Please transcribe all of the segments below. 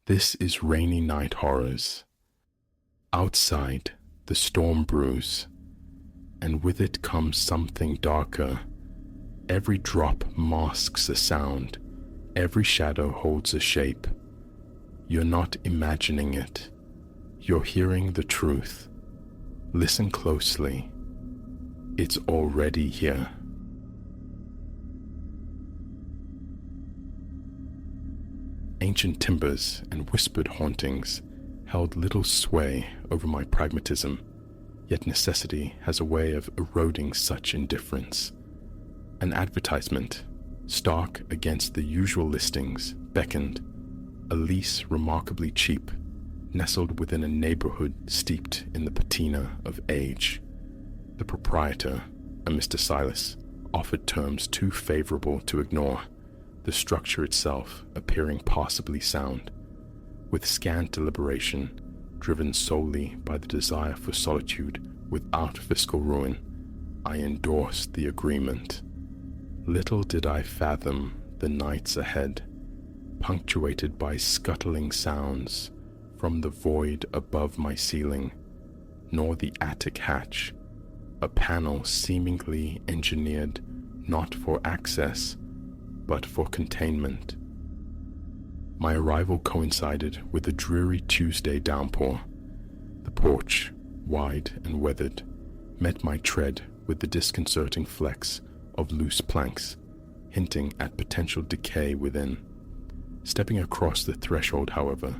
This is Rainy Night Horrors. Outside, the storm brews, and with it comes something darker. Every drop masks a sound, every shadow holds a shape. You're not imagining it. You're hearing the truth. Listen closely. It's already here. Ancient timbers and whispered hauntings held little sway over my pragmatism, yet necessity has a way of eroding such indifference. An advertisement, stark against the usual listings, beckoned, a lease remarkably cheap, nestled within a neighborhood steeped in the patina of age. The proprietor, a Mr. Silas, offered terms too favorable to ignore, the structure itself appearing passably sound. With scant deliberation, driven solely by the desire for solitude without fiscal ruin, I endorsed the agreement. Little did I fathom the nights ahead, punctuated by scuttling sounds from the void above my ceiling, nor the attic hatch, a panel seemingly engineered not for access, but for containment. My arrival coincided with a dreary Tuesday downpour. The porch, wide and weathered, met my tread with the disconcerting flecks of loose planks, hinting at potential decay within. Stepping across the threshold, however,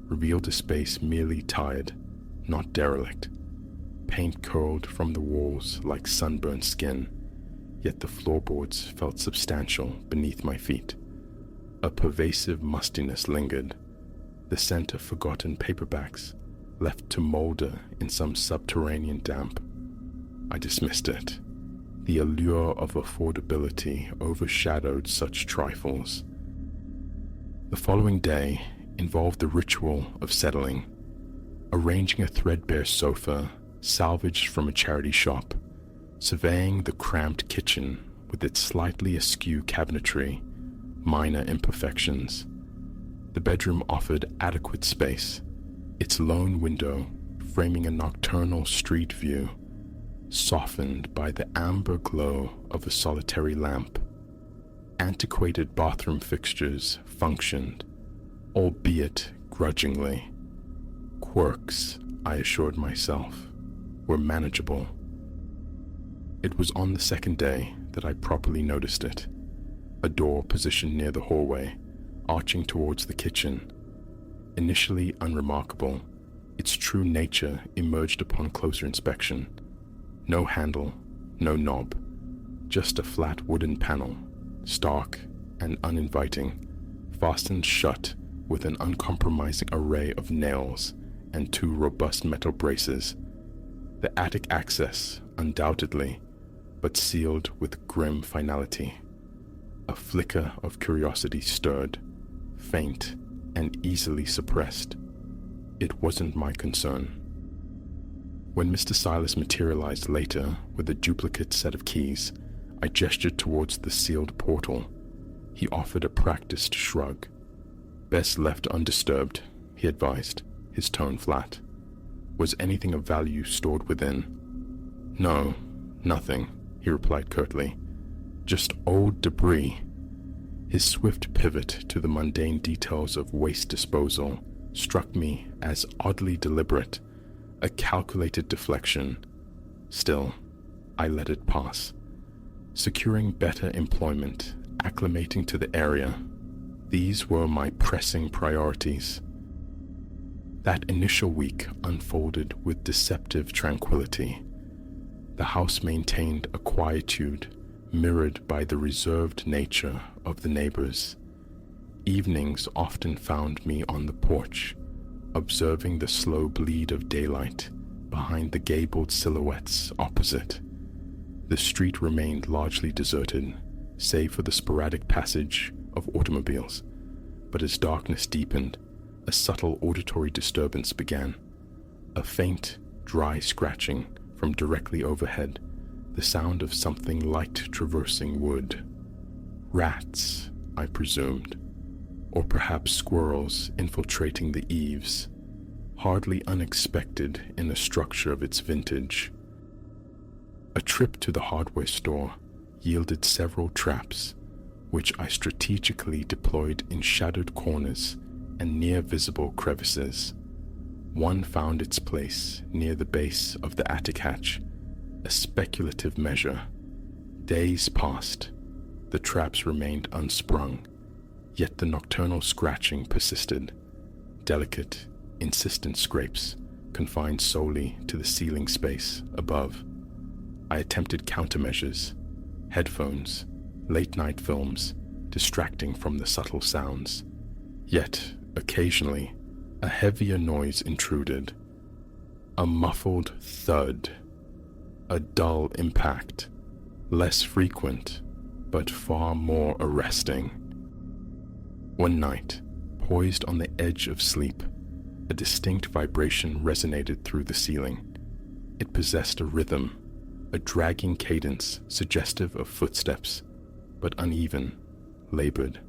revealed a space merely tired, not derelict. Paint curled from the walls like sunburned skin, yet the floorboards felt substantial beneath my feet. A pervasive mustiness lingered, the scent of forgotten paperbacks left to molder in some subterranean damp. I dismissed it. The allure of affordability overshadowed such trifles. The following day involved the ritual of settling, arranging a threadbare sofa salvaged from a charity shop, surveying the cramped kitchen with its slightly askew cabinetry, minor imperfections. The bedroom offered adequate space, its lone window framing a nocturnal street view, softened by the amber glow of a solitary lamp. Antiquated bathroom fixtures functioned, albeit grudgingly. Quirks, I assured myself, were manageable. It was on the second day that I properly noticed it. A door positioned near the hallway, arching towards the kitchen. Initially unremarkable, its true nature emerged upon closer inspection. No handle, no knob, just a flat wooden panel, stark and uninviting, fastened shut with an uncompromising array of nails and two robust metal braces. The attic access, undoubtedly, but sealed with grim finality. A flicker of curiosity stirred, faint and easily suppressed. It wasn't my concern. When Mr. Silas materialized later with a duplicate set of keys, I gestured towards the sealed portal. He offered a practiced shrug. Best left undisturbed, he advised, his tone flat. Was anything of value stored within? No, nothing, he replied curtly. Just old debris. His swift pivot to the mundane details of waste disposal struck me as oddly deliberate, a calculated deflection. Still, I let it pass. Securing better employment, acclimating to the area, these were my pressing priorities. That initial week unfolded with deceptive tranquility. The house maintained a quietude mirrored by the reserved nature of the neighbors. Evenings often found me on the porch, observing the slow bleed of daylight behind the gabled silhouettes opposite. The street remained largely deserted, save for the sporadic passage of automobiles, but as darkness deepened, a subtle auditory disturbance began. A faint, dry scratching from directly overhead, the sound of something light traversing wood. Rats, I presumed, or perhaps squirrels infiltrating the eaves, hardly unexpected in the structure of its vintage. A trip to the hardware store yielded several traps, which I strategically deployed in shadowed corners and near visible crevices. One found its place near the base of the attic hatch, a speculative measure. Days passed. The traps remained unsprung, yet the nocturnal scratching persisted. Delicate, insistent scrapes confined solely to the ceiling space above. I attempted countermeasures, headphones, late-night films, distracting from the subtle sounds. Yet, occasionally, a heavier noise intruded. A muffled thud, a dull impact, less frequent, but far more arresting. One night, poised on the edge of sleep, a distinct vibration resonated through the ceiling. It possessed a rhythm, a dragging cadence suggestive of footsteps, but uneven, labored.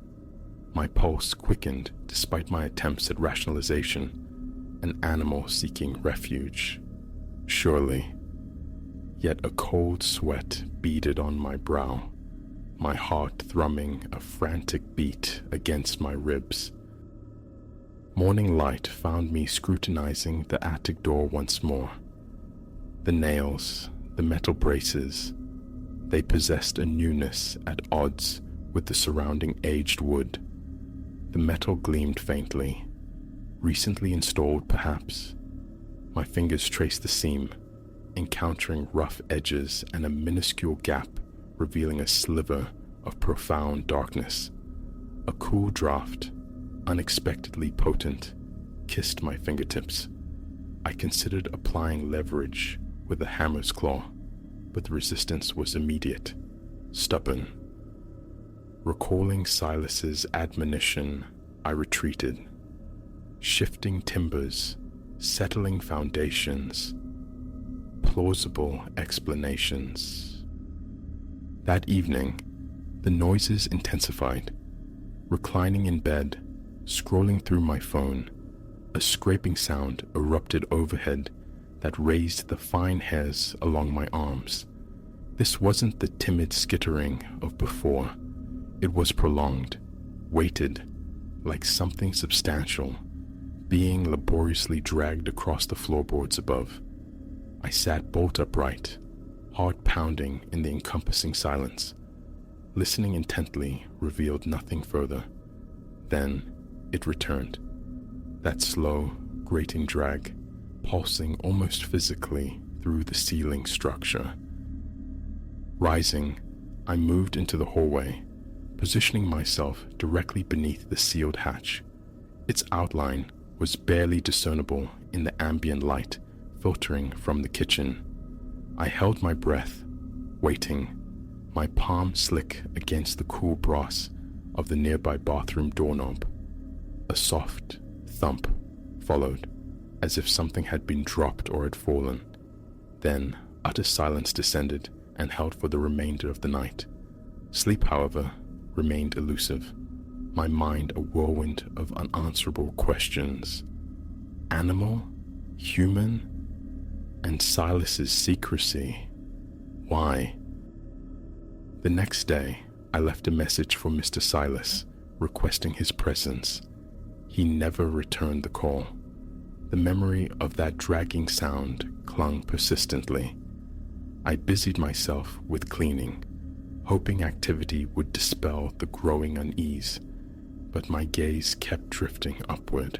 My pulse quickened despite my attempts at rationalization, an animal seeking refuge. Surely. Yet a cold sweat beaded on my brow, my heart thrumming a frantic beat against my ribs. Morning light found me scrutinizing the attic door once more. The nails, the metal braces, they possessed a newness at odds with the surrounding aged wood. The metal gleamed faintly, recently installed perhaps. My fingers traced the seam, encountering rough edges and a minuscule gap revealing a sliver of profound darkness. A cool draft, unexpectedly potent, kissed my fingertips. I considered applying leverage with a hammer's claw, but the resistance was immediate, stubborn. Recalling Silas's admonition, I retreated. Shifting timbers, settling foundations, plausible explanations. That evening, the noises intensified. Reclining in bed, scrolling through my phone, a scraping sound erupted overhead that raised the fine hairs along my arms. This wasn't the timid skittering of before. It was prolonged, weighted, like something substantial, being laboriously dragged across the floorboards above. I sat bolt upright, heart pounding in the encompassing silence. Listening intently revealed nothing further. Then it returned. That slow, grating drag, pulsing almost physically through the ceiling structure. Rising, I moved into the hallway, positioning myself directly beneath the sealed hatch. Its outline was barely discernible in the ambient light filtering from the kitchen. I held my breath, waiting, my palm slick against the cool brass of the nearby bathroom doorknob. A soft thump followed, as if something had been dropped or had fallen. Then utter silence descended and held for the remainder of the night. Sleep, however, remained elusive, my mind a whirlwind of unanswerable questions. Animal? Human? And Silas's secrecy? Why? The next day, I left a message for Mr. Silas, requesting his presence. He never returned the call. The memory of that dragging sound clung persistently. I busied myself with cleaning, hoping activity would dispel the growing unease, but my gaze kept drifting upward.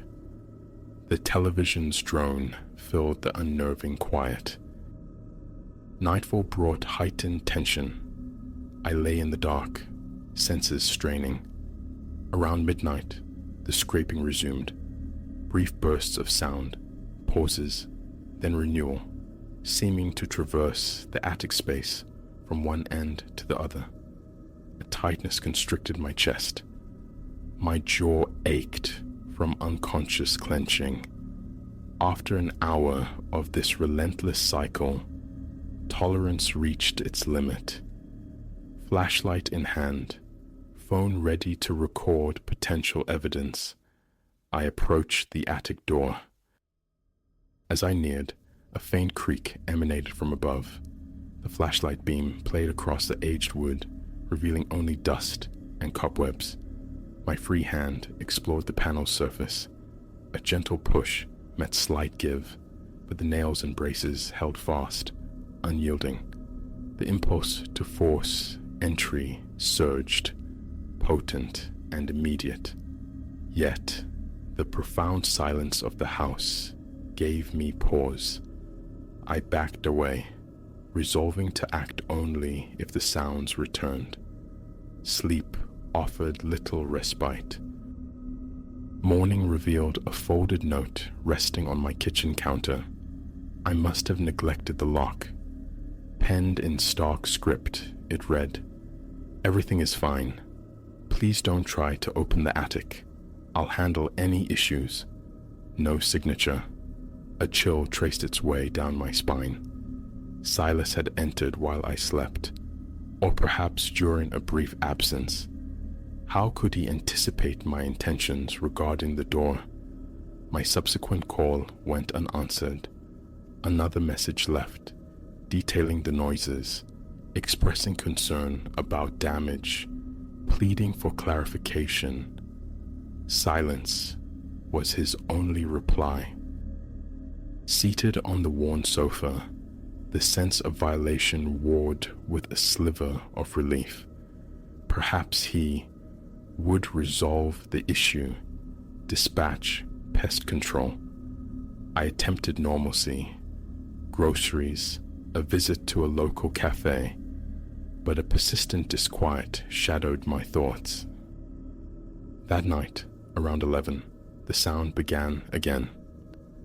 The television's drone filled the unnerving quiet. Nightfall brought heightened tension. I lay in the dark, senses straining. Around midnight, the scraping resumed. Brief bursts of sound, pauses, then renewal, seeming to traverse the attic space from one end to the other. A tightness constricted my chest. My jaw ached from unconscious clenching. After an hour of this relentless cycle, tolerance reached its limit. Flashlight in hand, phone ready to record potential evidence, I approached the attic door. As I neared, a faint creak emanated from above. The flashlight beam played across the aged wood, revealing only dust and cobwebs. My free hand explored the panel's surface. A gentle push met slight give, but the nails and braces held fast, unyielding. The impulse to force entry surged, potent and immediate. Yet, the profound silence of the house gave me pause. I backed away, resolving to act only if the sounds returned. Sleep offered little respite. Morning revealed a folded note resting on my kitchen counter. I must have neglected the lock. Penned in stark script, it read, "Everything is fine. Please don't try to open the attic. I'll handle any issues." No signature. A chill traced its way down my spine. Silas had entered while I slept, or perhaps during a brief absence. How could he anticipate my intentions regarding the door? My subsequent call went unanswered. Another message left, detailing the noises, expressing concern about damage, pleading for clarification. Silence was his only reply. Seated on the worn sofa, the sense of violation warred with a sliver of relief. Perhaps he would resolve the issue, dispatch pest control. I attempted normalcy, groceries, a visit to a local cafe, but a persistent disquiet shadowed my thoughts. That night, around 11, the sound began again.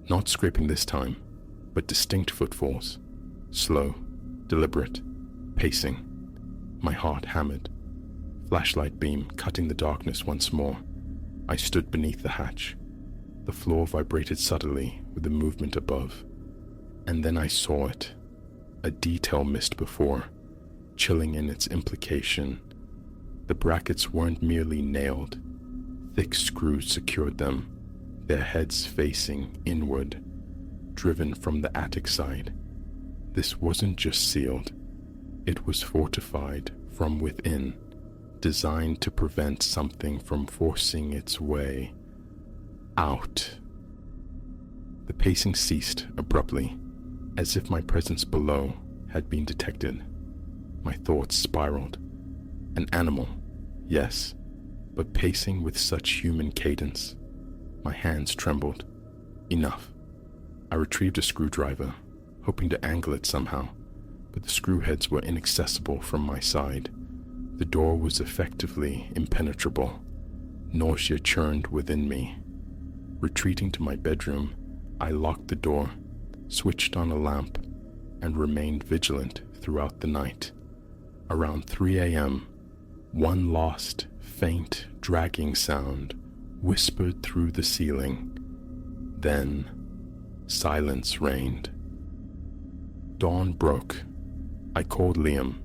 Not scraping this time, but distinct footfalls, slow, deliberate, pacing. My heart hammered. Flashlight beam cutting the darkness once more. I stood beneath the hatch. The floor vibrated subtly with the movement above. And then I saw it, a detail missed before, chilling in its implication. The brackets weren't merely nailed. Thick screws secured them, their heads facing inward, driven from the attic side. This wasn't just sealed, it was fortified from within, designed to prevent something from forcing its way out. The pacing ceased abruptly, as if my presence below had been detected. My thoughts spiraled. An animal, yes, but pacing with such human cadence. My hands trembled. Enough. I retrieved a screwdriver, hoping to angle it somehow, but the screw heads were inaccessible from my side. The door was effectively impenetrable. Nausea churned within me. Retreating to my bedroom, I locked the door, switched on a lamp, and remained vigilant throughout the night. Around 3 a.m., one lost, faint, dragging sound whispered through the ceiling. Then, silence reigned. Dawn broke. I called Liam,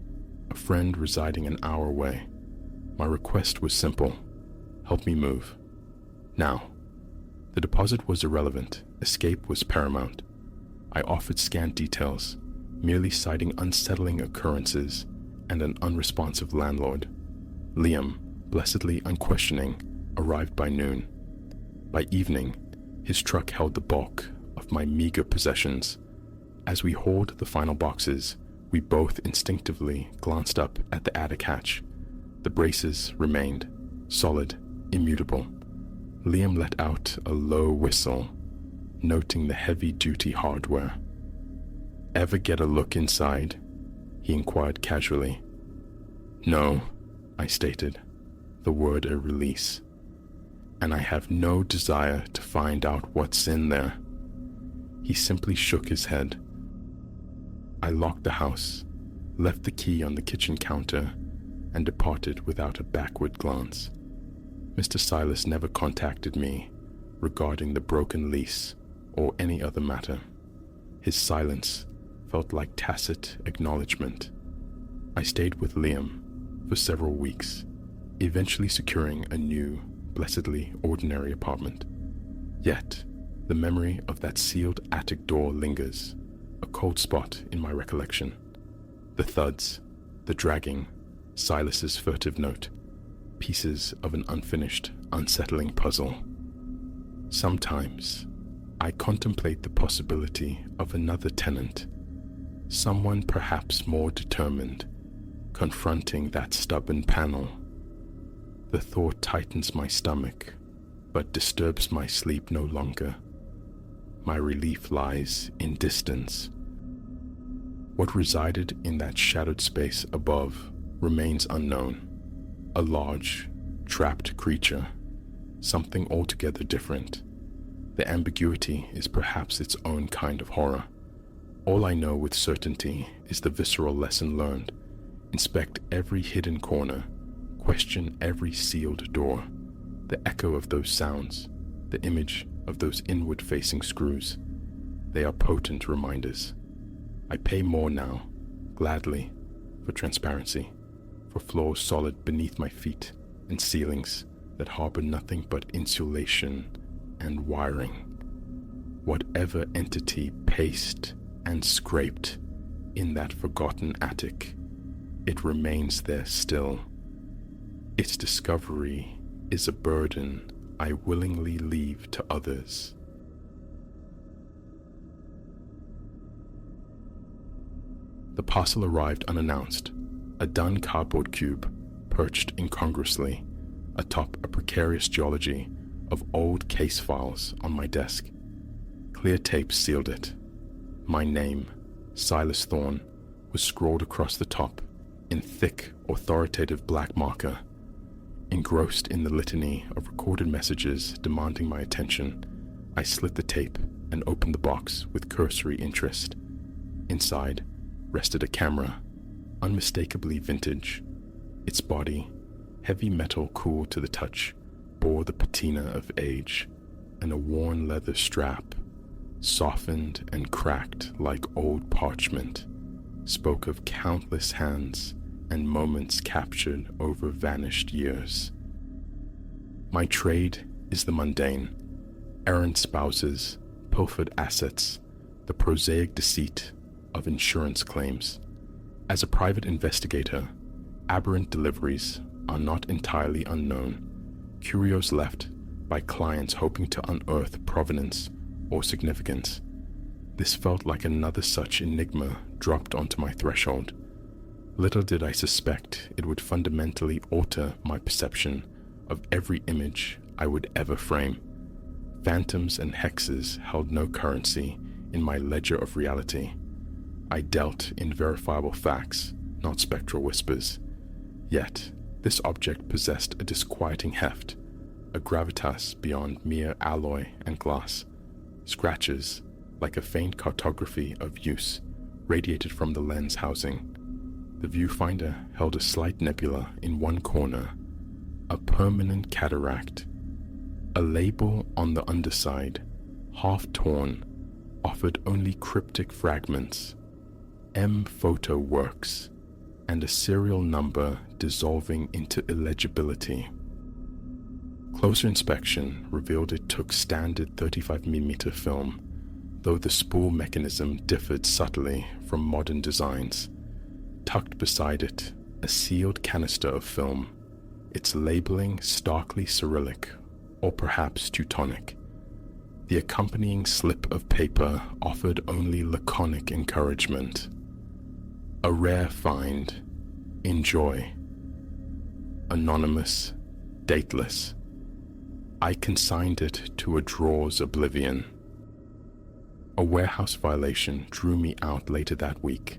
a friend residing an hour away. My request was simple: help me move. Now. The deposit was irrelevant. Escape was paramount. I offered scant details, merely citing unsettling occurrences and an unresponsive landlord. Liam, blessedly unquestioning, arrived by noon. By evening, his truck held the bulk of my meager possessions. As we hauled the final boxes, we both instinctively glanced up at the attic hatch. The braces remained, solid, immutable. Liam let out a low whistle, noting the heavy-duty hardware. "Ever get a look inside?" he inquired casually. "No," I stated, the word a release. "And I have no desire to find out what's in there." He simply shook his head. I locked the house, left the key on the kitchen counter, and departed without a backward glance. Mr. Silas never contacted me regarding the broken lease or any other matter. His silence felt like tacit acknowledgement. I stayed with Liam for several weeks, eventually securing a new, blessedly ordinary apartment. Yet, the memory of that sealed attic door lingers, a cold spot in my recollection. The thuds, the dragging, Silas's furtive note, pieces of an unfinished, unsettling puzzle. Sometimes, I contemplate the possibility of another tenant, someone perhaps more determined, confronting that stubborn panel. The thought tightens my stomach, but disturbs my sleep no longer. My relief lies in distance. What resided in that shadowed space above remains unknown. A large, trapped creature, something altogether different. The ambiguity is perhaps its own kind of horror. All I know with certainty is the visceral lesson learned. Inspect every hidden corner, question every sealed door. The echo of those sounds, the image of those inward-facing screws, they are potent reminders. I pay more now, gladly, for transparency, for floors solid beneath my feet and ceilings that harbor nothing but insulation and wiring. Whatever entity paced and scraped in that forgotten attic, it remains there still. Its discovery is a burden I willingly leave to others. The parcel arrived unannounced, a dun cardboard cube perched incongruously atop a precarious geology of old case files on my desk. Clear tape sealed it. My name, Silas Thorne, was scrawled across the top in thick, authoritative black marker. Engrossed in the litany of recorded messages demanding my attention, I slit the tape and opened the box with cursory interest. Inside rested a camera, unmistakably vintage. Its body, heavy metal cool to the touch, bore the patina of age, and a worn leather strap, softened and cracked like old parchment, spoke of countless hands and moments captured over vanished years. My trade is the mundane, errant spouses, pilfered assets, the prosaic deceit of insurance claims. As a private investigator, aberrant deliveries are not entirely unknown, curios left by clients hoping to unearth provenance or significance. This felt like another such enigma dropped onto my threshold. Little did I suspect it would fundamentally alter my perception of every image I would ever frame. Phantoms and hexes held no currency in my ledger of reality. I dealt in verifiable facts, not spectral whispers. Yet, this object possessed a disquieting heft, a gravitas beyond mere alloy and glass. Scratches, like a faint cartography of use, radiated from the lens housing. The viewfinder held a slight nebula in one corner, a permanent cataract. A label on the underside, half torn, offered only cryptic fragments, M Photo Works, and a serial number dissolving into illegibility. Closer inspection revealed it took standard 35mm film, though the spool mechanism differed subtly from modern designs. Tucked beside it, a sealed canister of film, its labeling starkly Cyrillic, or perhaps Teutonic. The accompanying slip of paper offered only laconic encouragement. A rare find. Enjoy. Anonymous, dateless. I consigned it to a drawer's oblivion. A warehouse violation drew me out later that week.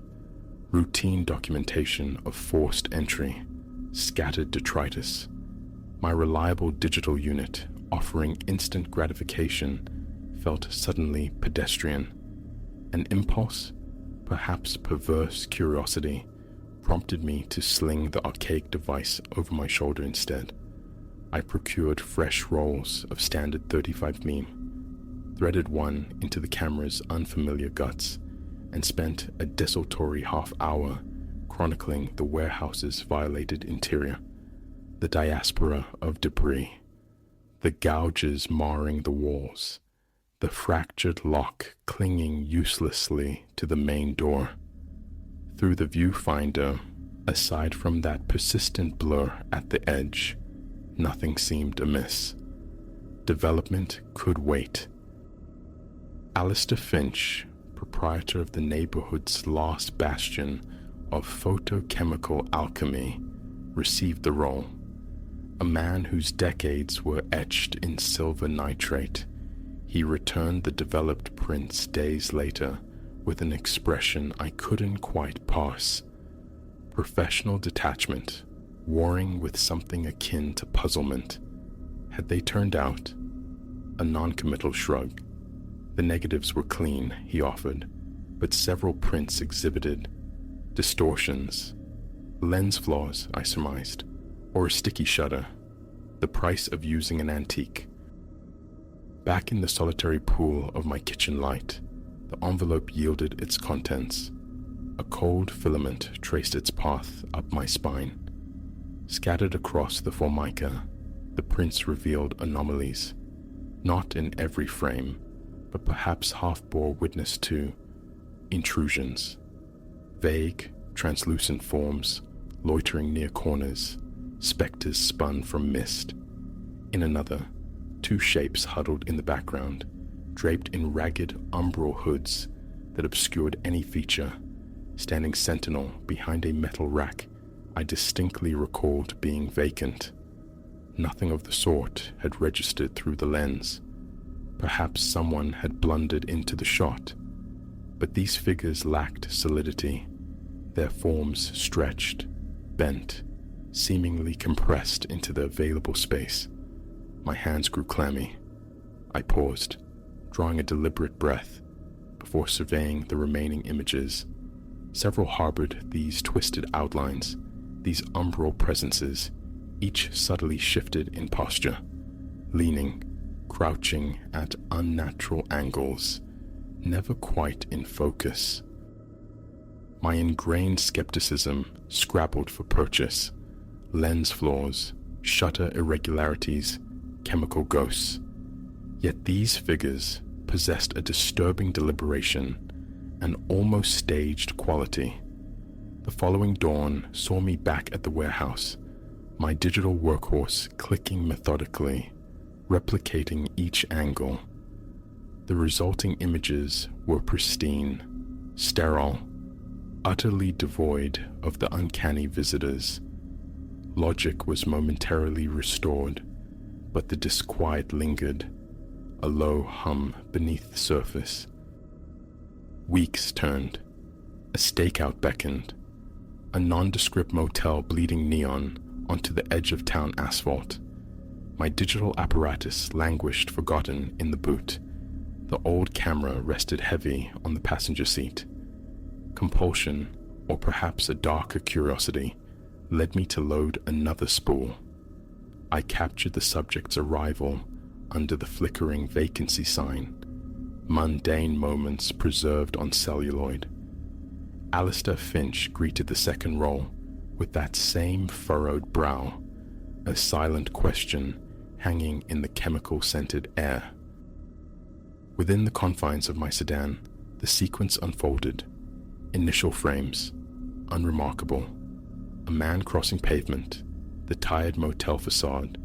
Routine documentation of forced entry, scattered detritus. My reliable digital unit, offering instant gratification, felt suddenly pedestrian. An impulse, perhaps perverse curiosity, prompted me to sling the archaic device over my shoulder instead. I procured fresh rolls of standard 35mm, threaded one into the camera's unfamiliar guts, and spent a desultory half hour chronicling the warehouse's violated interior. the diaspora of debris, the gouges marring the walls, the fractured lock clinging uselessly to the main door. Through the viewfinder, aside from that persistent blur at the edge, nothing seemed amiss. Development could wait. Alistair Finch, proprietor of the neighborhood's last bastion of photochemical alchemy, received the role. A man whose decades were etched in silver nitrate, he returned the developed prints days later with an expression I couldn't quite parse. Professional detachment, warring with something akin to puzzlement. Had they turned out? A non-committal shrug. The negatives were clean, he offered, but several prints exhibited distortions. Lens flaws, I surmised, or a sticky shutter. The price of using an antique. Back in the solitary pool of my kitchen light, the envelope yielded its contents. A cold filament traced its path up my spine. Scattered across the formica, the prints revealed anomalies. Not in every frame, but perhaps half bore witness to intrusions. Vague, translucent forms, loitering near corners, specters spun from mist. In another, two shapes huddled in the background, draped in ragged umbral hoods that obscured any feature, standing sentinel behind a metal rack I distinctly recalled being vacant. Nothing of the sort had registered through the lens. Perhaps someone had blundered into the shot, but these figures lacked solidity, their forms stretched, bent, seemingly compressed into the available space. My hands grew clammy. I paused, drawing a deliberate breath, before surveying the remaining images. Several harbored these twisted outlines, these umbral presences, each subtly shifted in posture, leaning, crouching at unnatural angles, never quite in focus. My ingrained skepticism scrabbled for purchase. Lens flaws, shutter irregularities, chemical ghosts. Yet these figures possessed a disturbing deliberation, an almost staged quality. The following dawn saw me back at the warehouse, my digital workhorse clicking methodically, replicating each angle. The resulting images were pristine, sterile, utterly devoid of the uncanny visitors. Logic was momentarily restored, but the disquiet lingered, a low hum beneath the surface. Weeks turned. A stakeout beckoned. A nondescript motel bleeding neon onto the edge of town asphalt. My digital apparatus languished forgotten in the boot. The old camera rested heavy on the passenger seat. Compulsion, or perhaps a darker curiosity, led me to load another spool. I captured the subject's arrival under the flickering vacancy sign, mundane moments preserved on celluloid. Alistair Finch greeted the second roll with that same furrowed brow, a silent question hanging in the chemical-scented air. Within the confines of my sedan, the sequence unfolded. Initial frames, unremarkable. A man crossing pavement, the tired motel facade,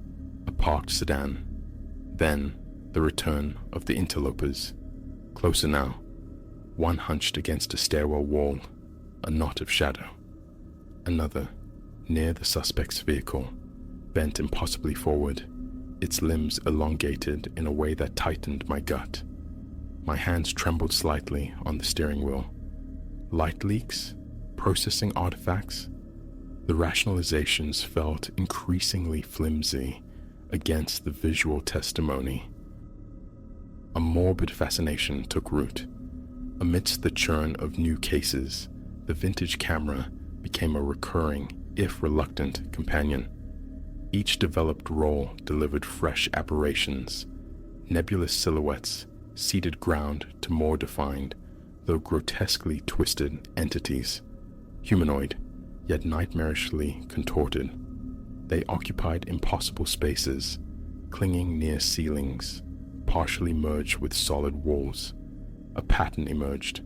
a parked sedan. Then, the return of the interlopers. Closer now, one hunched against a stairwell wall, a knot of shadow. Another, near the suspect's vehicle, bent impossibly forward, its limbs elongated in a way that tightened my gut. My hands trembled slightly on the steering wheel. Light leaks? Processing artifacts? The rationalizations felt increasingly flimsy against the visual testimony. A morbid fascination took root. Amidst the churn of new cases, the vintage camera became a recurring, if reluctant, companion. Each developed role delivered fresh aberrations, nebulous silhouettes, ceded ground to more defined, though grotesquely twisted entities, humanoid, yet nightmarishly contorted. They occupied impossible spaces, clinging near ceilings, partially merged with solid walls. A pattern emerged.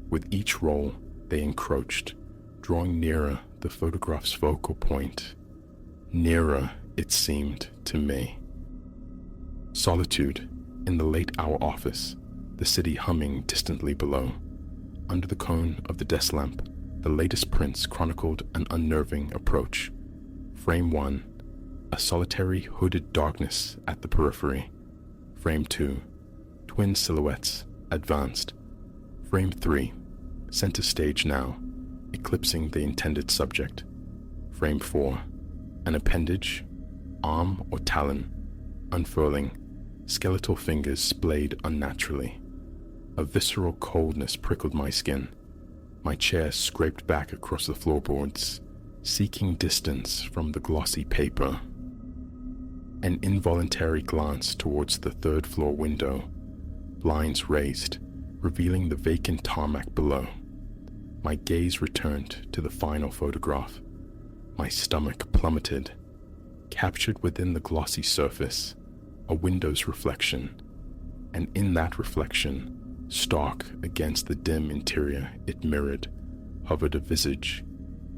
With each roll, they encroached, drawing nearer the photograph's focal point. Nearer, it seemed to me. Solitude, in the late-hour office, the city humming distantly below. Under the cone of the desk lamp, the latest prints chronicled an unnerving approach. Frame 1, a solitary hooded darkness at the periphery. Frame 2, twin silhouettes, advanced. Frame 3, center stage now, eclipsing the intended subject. Frame 4, an appendage, arm or talon, unfurling, skeletal fingers splayed unnaturally. A visceral coldness prickled my skin. My chair scraped back across the floorboards, seeking distance from the glossy paper. An involuntary glance towards the third-floor window, blinds raised, revealing the vacant tarmac below. My gaze returned to the final photograph. My stomach plummeted. Captured within the glossy surface, a window's reflection, and in that reflection, stark against the dim interior it mirrored, hovered a visage,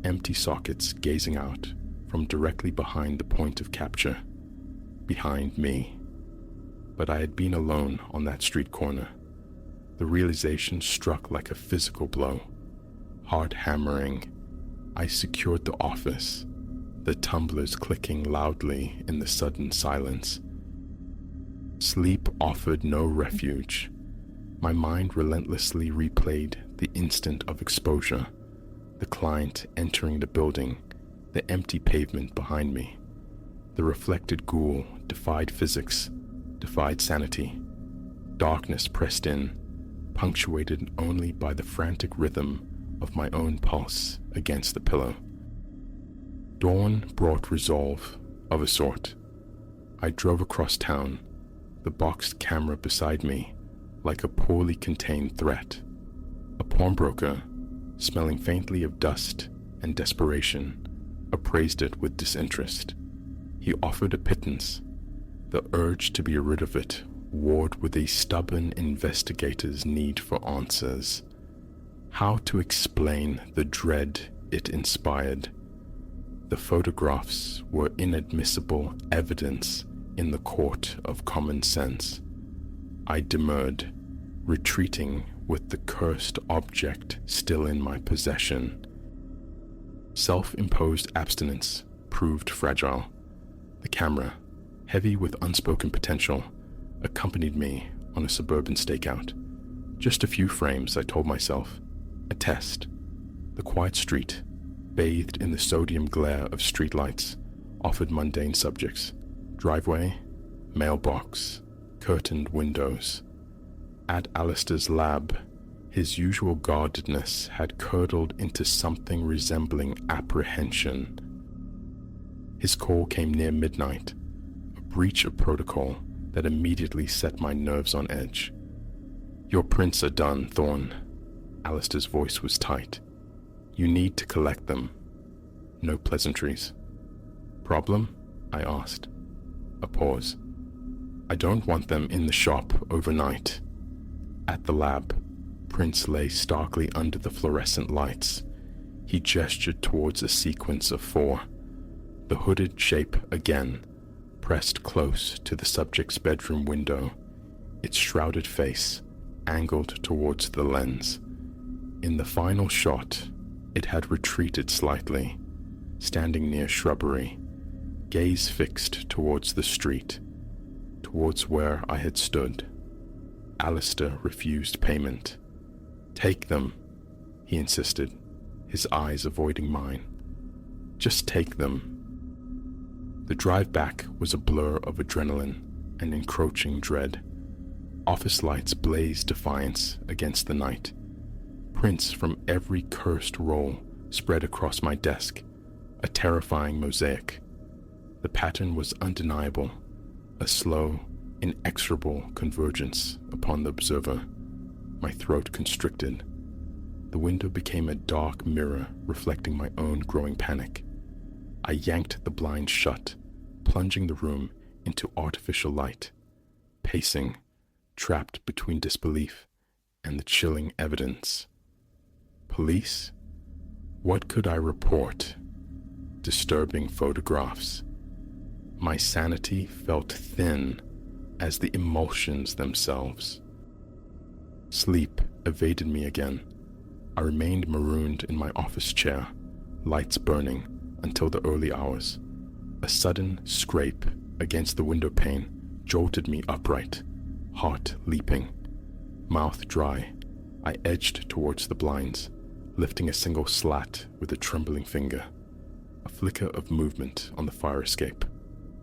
empty sockets gazing out from directly behind the point of capture, behind me. But I had been alone on that street corner. The realization struck like a physical blow. Hard hammering, I secured the office, the tumblers clicking loudly in the sudden silence. Sleep offered no refuge. My mind relentlessly replayed the instant of exposure, the client entering the building, the empty pavement behind me. The reflected ghoul defied physics, defied sanity. Darkness pressed in, punctuated only by the frantic rhythm of my own pulse against the pillow. Dawn brought resolve of a sort. I drove across town, the boxed camera beside me, like a poorly contained threat. A pawnbroker, smelling faintly of dust and desperation, appraised it with disinterest. He offered a pittance. The urge to be rid of it warred with a stubborn investigator's need for answers. How to explain the dread it inspired? The photographs were inadmissible evidence in the court of common sense. I demurred, retreating with the cursed object still in my possession. Self-imposed abstinence proved fragile. The camera, heavy with unspoken potential, accompanied me on a suburban stakeout. Just a few frames, I told myself. A test. The quiet street, bathed in the sodium glare of streetlights, offered mundane subjects. Driveway, mailbox, curtained windows. At Alistair's lab, his usual guardedness had curdled into something resembling apprehension. His call came near midnight, a breach of protocol that immediately set my nerves on edge. "Your prints are done, Thorne." Alistair's voice was tight. "You need to collect them." No pleasantries. "Problem?" I asked. A pause. "I don't want them in the shop overnight." At the lab, Prince lay starkly under the fluorescent lights. He gestured towards a sequence of 4. The hooded shape again, pressed close to the subject's bedroom window, its shrouded face angled towards the lens. In the final shot, it had retreated slightly, standing near shrubbery, gaze fixed towards the street, towards where I had stood. Alistair refused payment. "Take them," he insisted, his eyes avoiding mine. "Just take them." The drive back was a blur of adrenaline and encroaching dread. Office lights blazed defiance against the night. Prints from every cursed roll spread across my desk, a terrifying mosaic. The pattern was undeniable, a slow, inexorable convergence upon the observer. My throat constricted. The window became a dark mirror reflecting my own growing panic. I yanked the blinds shut, plunging the room into artificial light, pacing, trapped between disbelief and the chilling evidence. Police? What could I report? Disturbing photographs. My sanity felt thin as the emulsions themselves. Sleep evaded me again. I remained marooned in my office chair, lights burning until the early hours. A sudden scrape against the window pane jolted me upright, heart leaping. Mouth dry, I edged towards the blinds, lifting a single slat with a trembling finger. A flicker of movement on the fire escape.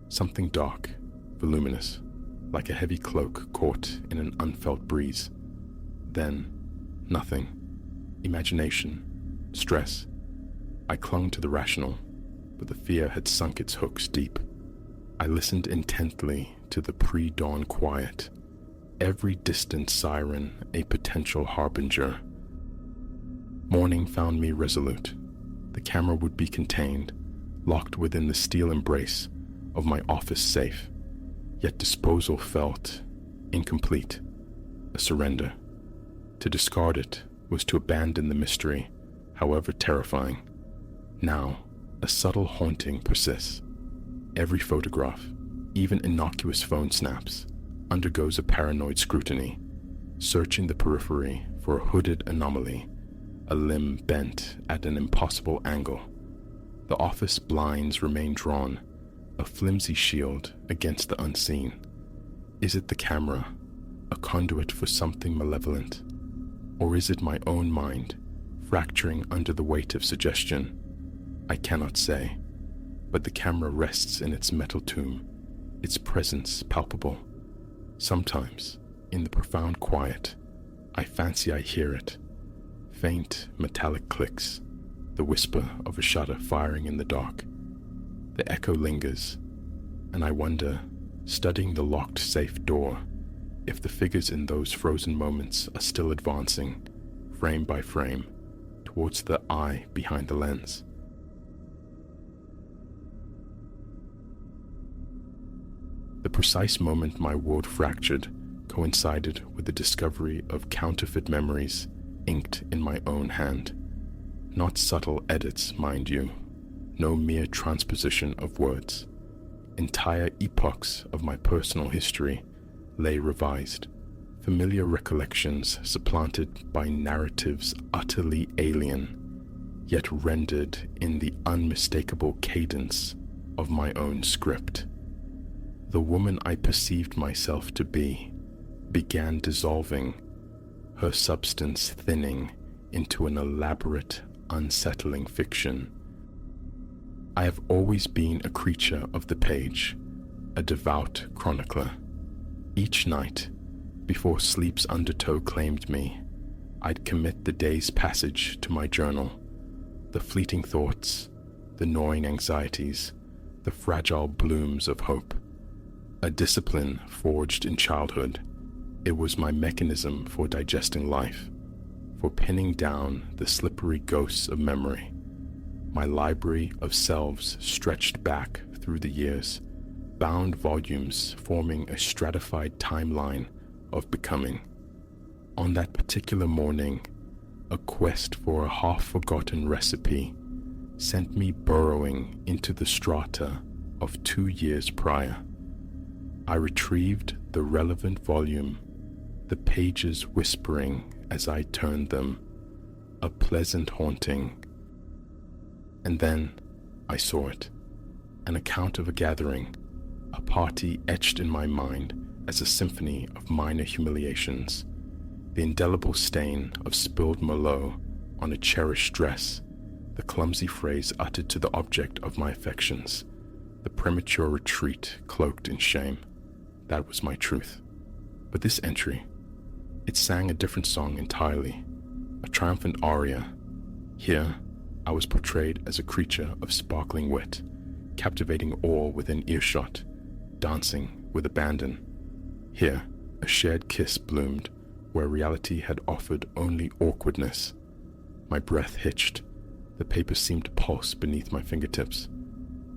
Something dark, voluminous, like a heavy cloak caught in an unfelt breeze. Then, nothing. Imagination, stress. I clung to the rational, but the fear had sunk its hooks deep. I listened intently to the pre-dawn quiet, every distant siren a potential harbinger. Morning found me resolute. The camera would be contained, locked within the steel embrace of my office safe, yet disposal felt incomplete, a surrender. To discard it was to abandon the mystery, however terrifying. Now, a subtle haunting persists. Every photograph, even innocuous phone snaps, undergoes a paranoid scrutiny, searching the periphery for a hooded anomaly, a limb bent at an impossible angle. The office blinds remain drawn, a flimsy shield against the unseen. Is it the camera, a conduit for something malevolent? Or is it my own mind, fracturing under the weight of suggestion? I cannot say, but the camera rests in its metal tomb, its presence palpable. Sometimes, in the profound quiet, I fancy I hear it. Faint metallic clicks, the whisper of a shutter firing in the dark. The echo lingers, and I wonder, studying the locked safe door, if the figures in those frozen moments are still advancing, frame by frame, towards the eye behind the lens. The precise moment my world fractured coincided with the discovery of counterfeit memories inked in my own hand. Not subtle edits, mind you, no mere transposition of words. Entire epochs of my personal history lay revised, familiar recollections supplanted by narratives utterly alien, yet rendered in the unmistakable cadence of my own script. The woman I perceived myself to be began dissolving, her substance thinning into an elaborate, unsettling fiction. I have always been a creature of the page, a devout chronicler. Each night, before sleep's undertow claimed me, I'd commit the day's passage to my journal, the fleeting thoughts, the gnawing anxieties, the fragile blooms of hope. A discipline forged in childhood, it was my mechanism for digesting life, for pinning down the slippery ghosts of memory. My library of selves stretched back through the years, bound volumes forming a stratified timeline of becoming. On that particular morning, a quest for a half-forgotten recipe sent me burrowing into the strata of 2 years prior. I retrieved the relevant volume, the pages whispering as I turned them, a pleasant haunting. And then I saw it, an account of a gathering, a party etched in my mind as a symphony of minor humiliations, the indelible stain of spilled Merlot on a cherished dress, the clumsy phrase uttered to the object of my affections, the premature retreat cloaked in shame. That was my truth. But this entry, it sang a different song entirely, a triumphant aria. Here, I was portrayed as a creature of sparkling wit, captivating all within earshot, dancing with abandon. Here, a shared kiss bloomed where reality had offered only awkwardness. My breath hitched, the paper seemed to pulse beneath my fingertips.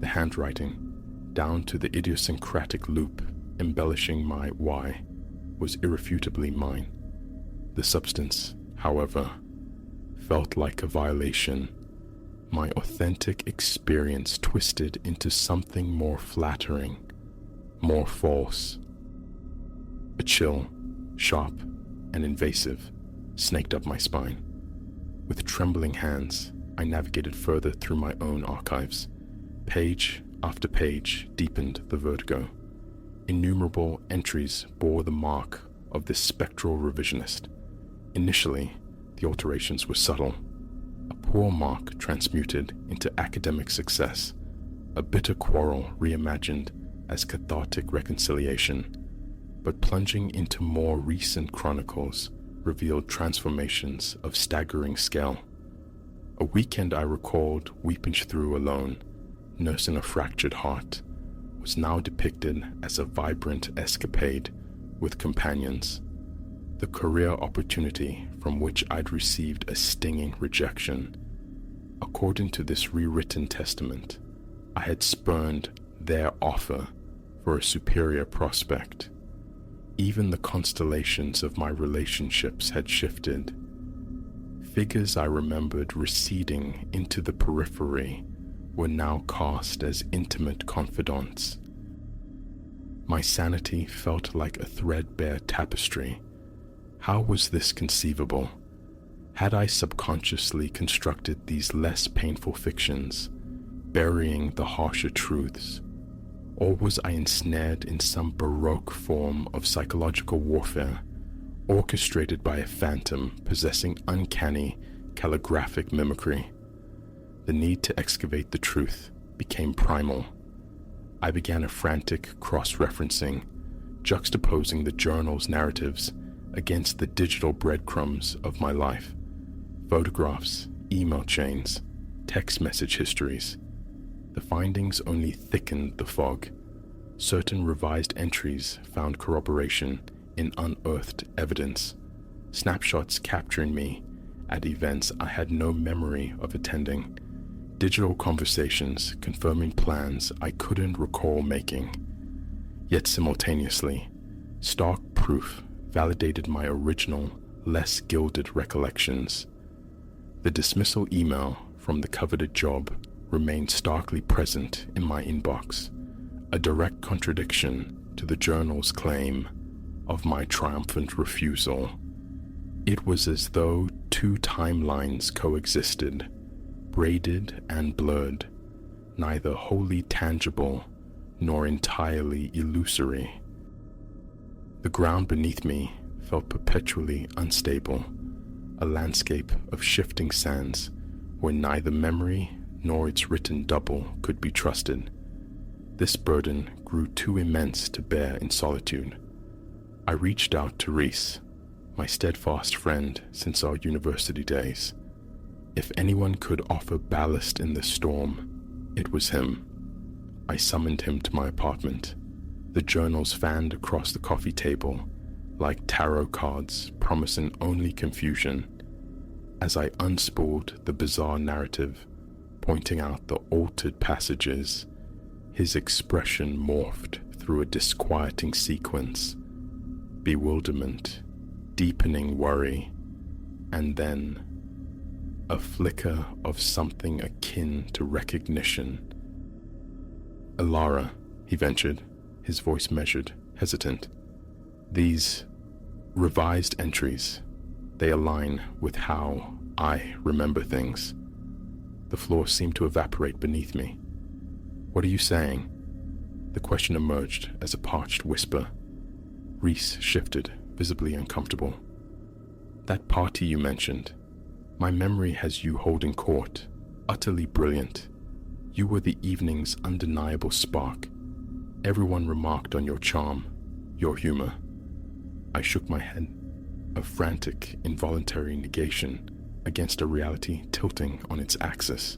The handwriting, down to the idiosyncratic loop embellishing my why, was irrefutably mine. The substance, however, felt like a violation, my authentic experience twisted into something more flattering, more false. A chill, sharp and invasive, snaked up my spine. With trembling hands, I navigated further through my own archives. Page after page deepened the vertigo. Innumerable entries bore the mark of this spectral revisionist. Initially, the alterations were subtle. A poor mark transmuted into academic success, a bitter quarrel reimagined as cathartic reconciliation. But plunging into more recent chronicles revealed transformations of staggering scale. A weekend I recalled weeping through alone, nursing a fractured heart, was now depicted as a vibrant escapade with companions. The career opportunity from which I'd received a stinging rejection. According to this rewritten testament, I had spurned their offer for a superior prospect. Even the constellations of my relationships had shifted. Figures I remembered receding into the periphery were now cast as intimate confidants. My sanity felt like a threadbare tapestry. How was this conceivable? Had I subconsciously constructed these less painful fictions, burying the harsher truths? Or was I ensnared in some baroque form of psychological warfare, orchestrated by a phantom possessing uncanny calligraphic mimicry? The need to excavate the truth became primal. I began a frantic cross-referencing, juxtaposing the journal's narratives against the digital breadcrumbs of my life. Photographs, email chains, text message histories. The findings only thickened the fog. Certain revised entries found corroboration in unearthed evidence, snapshots capturing me at events I had no memory of attending, digital conversations confirming plans I couldn't recall making. Yet simultaneously, stark proof validated my original, less gilded recollections. The dismissal email from the coveted job remained starkly present in my inbox, a direct contradiction to the journal's claim of my triumphant refusal. It was as though two timelines coexisted, braided and blurred, neither wholly tangible nor entirely illusory. The ground beneath me felt perpetually unstable, a landscape of shifting sands where neither memory nor its written double could be trusted. This burden grew too immense to bear in solitude. I reached out to Reese, my steadfast friend since our university days. If anyone could offer ballast in the storm, it was him. I summoned him to my apartment. The journals fanned across the coffee table like tarot cards promising only confusion. As I unspooled the bizarre narrative, pointing out the altered passages, his expression morphed through a disquieting sequence. Bewilderment, deepening worry, and then a flicker of something akin to recognition. "Alara," he ventured, his voice measured, hesitant. "These revised entries, they align with how I remember things." The floor seemed to evaporate beneath me. "What are you saying?" The question emerged as a parched whisper. Reese shifted, visibly uncomfortable. "That party you mentioned, my memory has you holding court, utterly brilliant. You were the evening's undeniable spark. Everyone remarked on your charm, your humor." I shook my head, a frantic, involuntary negation against a reality tilting on its axis.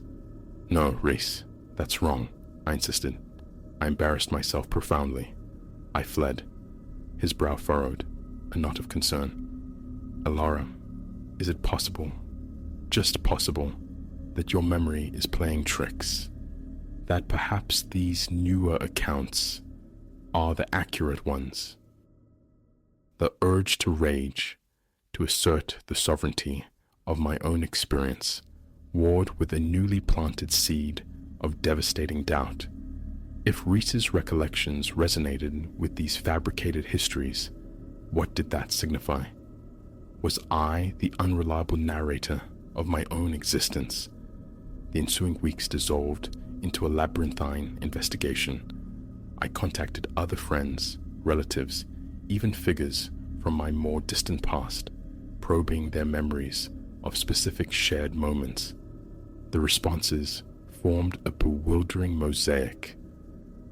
"No, Reese, that's wrong," I insisted. I embarrassed myself profoundly. I fled. His brow furrowed, a knot of concern. "Alara, is it possible, just possible, that your memory is playing tricks? that perhaps these newer accounts are the accurate ones. The urge to rage, to assert the sovereignty of my own experience, warred with a newly planted seed of devastating doubt. If Reese's recollections resonated with these fabricated histories, what did that signify? Was I the unreliable narrator of my own existence? The ensuing weeks dissolved into a labyrinthine investigation. I contacted other friends, relatives, even figures from my more distant past, probing their memories of specific shared moments. The responses formed a bewildering mosaic.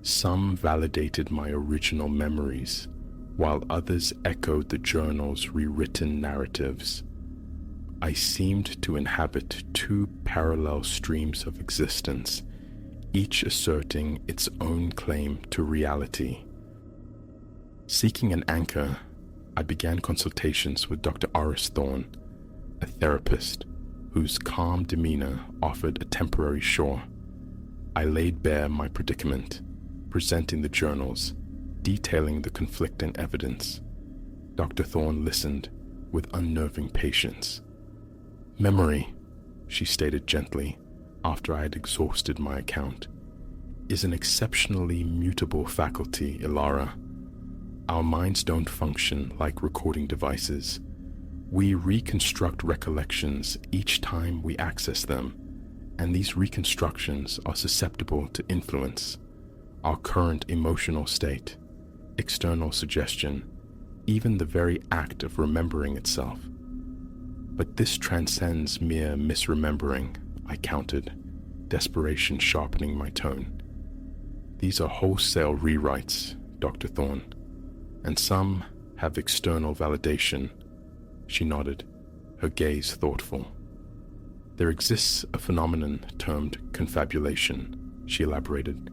Some validated my original memories, while others echoed the journal's rewritten narratives. I seemed to inhabit two parallel streams of existence, each asserting its own claim to reality. Seeking an anchor, I began consultations with Dr. Oris Thorne, a therapist whose calm demeanor offered a temporary shore. I laid bare my predicament, presenting the journals, detailing the conflicting evidence. Dr. Thorne listened with unnerving patience. "Memory," she stated gently after I had exhausted my account, "is an exceptionally mutable faculty, Ilara. Our minds don't function like recording devices. We reconstruct recollections each time we access them, and these reconstructions are susceptible to influence. Our current emotional state, external suggestion, even the very act of remembering itself. But this transcends mere misremembering," I countered, desperation sharpening my tone. "These are wholesale rewrites, Dr. Thorne, and some have external validation." She nodded, her gaze thoughtful. "There exists a phenomenon termed confabulation," she elaborated.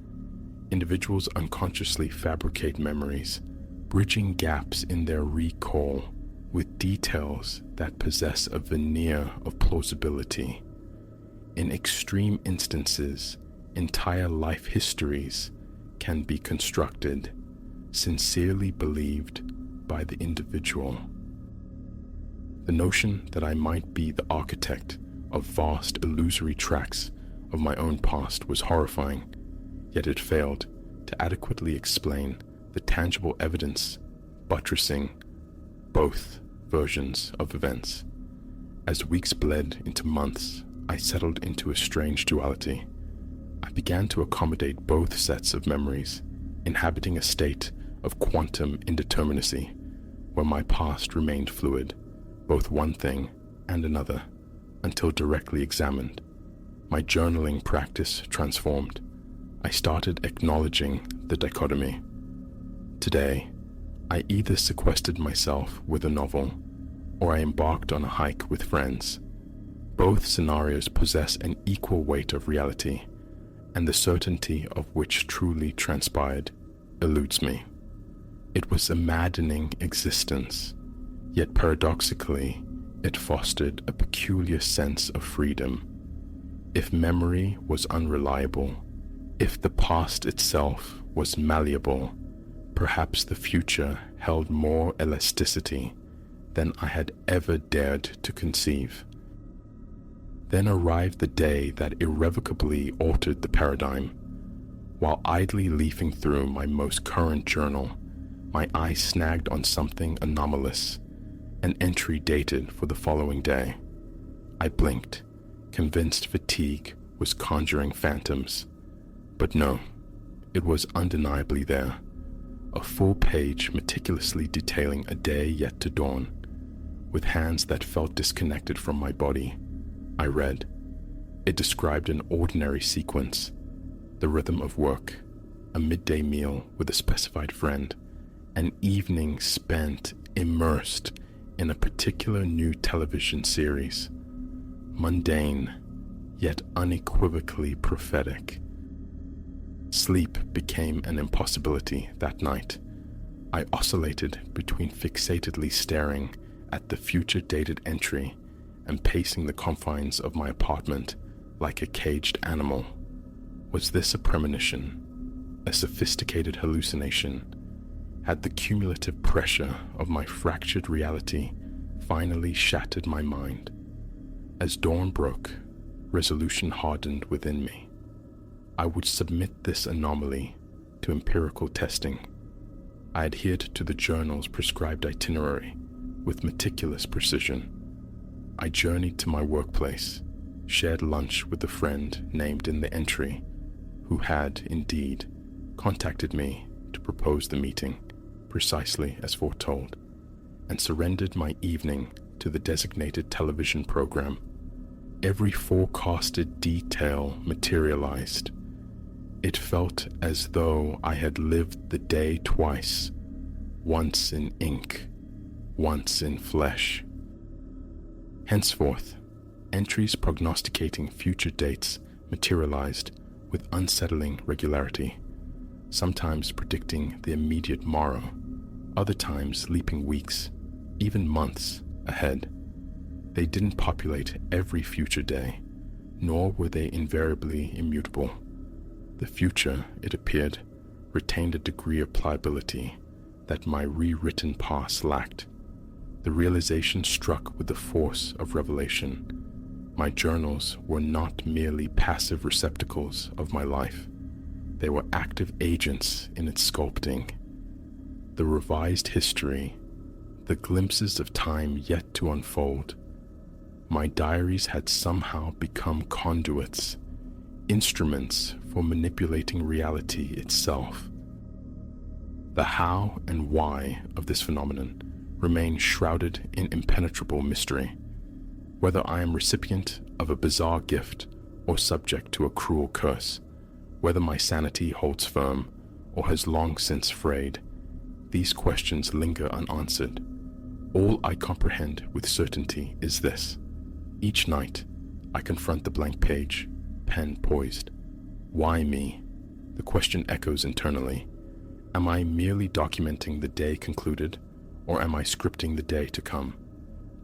"Individuals unconsciously fabricate memories, bridging gaps in their recall with details that possess a veneer of plausibility. In extreme instances, entire life histories can be constructed, sincerely believed by the individual." The notion that I might be the architect of vast illusory tracts of my own past was horrifying, yet it failed to adequately explain the tangible evidence buttressing both versions of events. As weeks bled into months, I settled into a strange duality. I began to accommodate both sets of memories, inhabiting a state of quantum indeterminacy, where my past remained fluid, both one thing and another, until directly examined. My journaling practice transformed. I started acknowledging the dichotomy. Today, I either sequestered myself with a novel, or I embarked on a hike with friends. Both scenarios possess an equal weight of reality, and the certainty of which truly transpired eludes me. It was a maddening existence, yet paradoxically, it fostered a peculiar sense of freedom. If memory was unreliable, if the past itself was malleable, perhaps the future held more elasticity than I had ever dared to conceive. Then arrived the day that irrevocably altered the paradigm. While idly leafing through my most current journal, my eye snagged on something anomalous, an entry dated for the following day. I blinked, convinced fatigue was conjuring phantoms. But no, it was undeniably there. A full page meticulously detailing a day yet to dawn. With hands that felt disconnected from my body, I read. It described an ordinary sequence, the rhythm of work, a midday meal with a specified friend, an evening spent immersed in a particular new television series. Mundane, yet unequivocally prophetic. Sleep became an impossibility that night. I oscillated between fixatedly staring at the future-dated entry and pacing the confines of my apartment like a caged animal. Was this a premonition, a sophisticated hallucination? Had the cumulative pressure of my fractured reality finally shattered my mind? As dawn broke, resolution hardened within me. I would submit this anomaly to empirical testing. I adhered to the journal's prescribed itinerary with meticulous precision. I journeyed to my workplace, shared lunch with the friend named in the entry, who had, indeed, contacted me to propose the meeting, precisely as foretold, and surrendered my evening to the designated television program. Every forecasted detail materialized. It felt as though I had lived the day twice, once in ink, once in flesh. Henceforth, entries prognosticating future dates materialized with unsettling regularity, sometimes predicting the immediate morrow, other times leaping weeks, even months ahead. They didn't populate every future day, nor were they invariably immutable. The future, it appeared, retained a degree of pliability that my rewritten past lacked. The realization struck with the force of revelation. My journals were not merely passive receptacles of my life. They were active agents in its sculpting. The revised history, the glimpses of time yet to unfold. My diaries had somehow become conduits, instruments for manipulating reality itself. The how and why of this phenomenon remain shrouded in impenetrable mystery. Whether I am recipient of a bizarre gift or subject to a cruel curse, whether my sanity holds firm or has long since frayed, these questions linger unanswered. All I comprehend with certainty is this: each night I confront the blank page, pen poised. Why me? The question echoes internally. Am I merely documenting the day concluded, or am I scripting the day to come?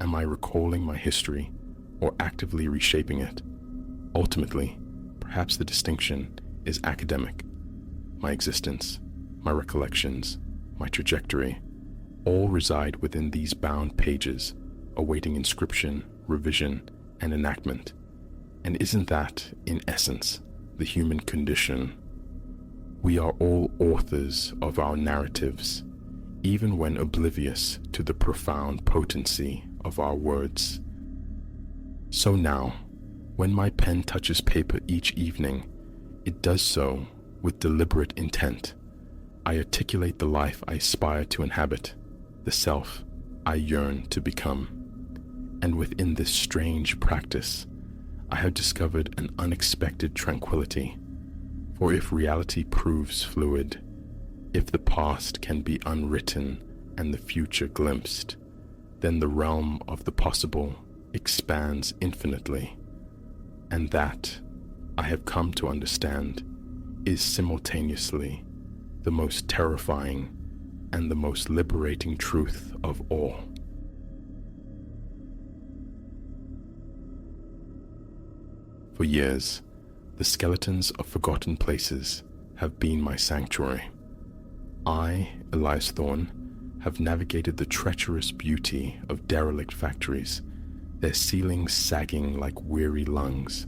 Am I recalling my history, or actively reshaping it? Ultimately, perhaps the distinction is academic. My existence, my recollections, my trajectory, all reside within these bound pages, awaiting inscription, revision, and enactment. And isn't that, in essence, the human condition? We are all authors of our narratives, even when oblivious to the profound potency of our words. So now, when my pen touches paper each evening, it does so with deliberate intent. I articulate the life I aspire to inhabit, the self I yearn to become. And within this strange practice, I have discovered an unexpected tranquility. For if reality proves fluid, if the past can be unwritten and the future glimpsed, then the realm of the possible expands infinitely. And that, I have come to understand, is simultaneously the most terrifying and the most liberating truth of all. For years, the skeletons of forgotten places have been my sanctuary. I, Elias Thorne, have navigated the treacherous beauty of derelict factories, their ceilings sagging like weary lungs,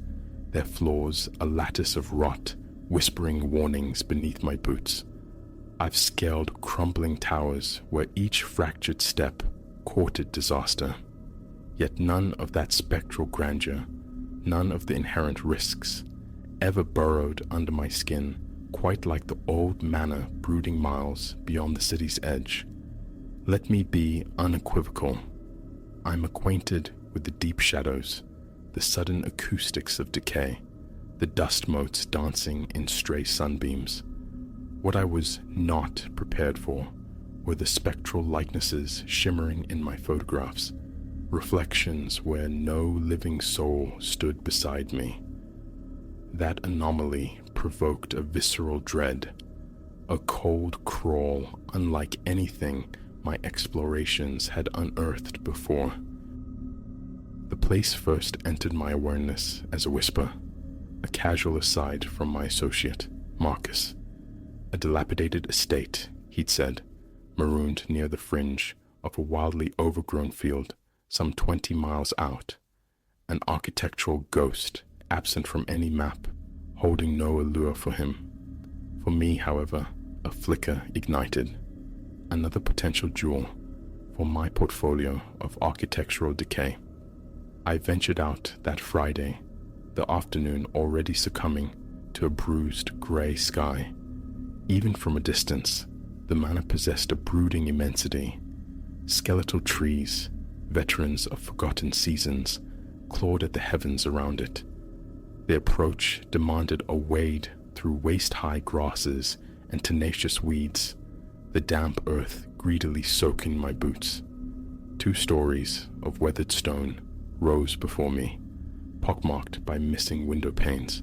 their floors a lattice of rot, whispering warnings beneath my boots. I've scaled crumbling towers where each fractured step courted disaster, yet none of that spectral grandeur, none of the inherent risks, ever burrowed under my skin quite like the old manor brooding miles beyond the city's edge. Let me be unequivocal. I'm acquainted with the deep shadows, the sudden acoustics of decay, the dust motes dancing in stray sunbeams. What I was not prepared for were the spectral likenesses shimmering in my photographs, reflections where no living soul stood beside me. That anomaly provoked a visceral dread, a cold crawl unlike anything my explorations had unearthed before. The place first entered my awareness as a whisper, A casual aside from my associate, Marcus. A dilapidated estate, he'd said, marooned near the fringe of a wildly overgrown field some 20 miles out. An architectural ghost, absent from any map, holding no allure for him. For me, however, a flicker ignited. Another potential jewel for my portfolio of architectural decay. I ventured out that Friday, the afternoon already succumbing to a bruised grey sky. Even from a distance, the manor possessed a brooding immensity. Skeletal trees, veterans of forgotten seasons, clawed at the heavens around it. The approach demanded a wade through waist-high grasses and tenacious weeds, the damp earth greedily soaking my boots. 2 stories of weathered stone rose before me, pockmarked by missing window panes.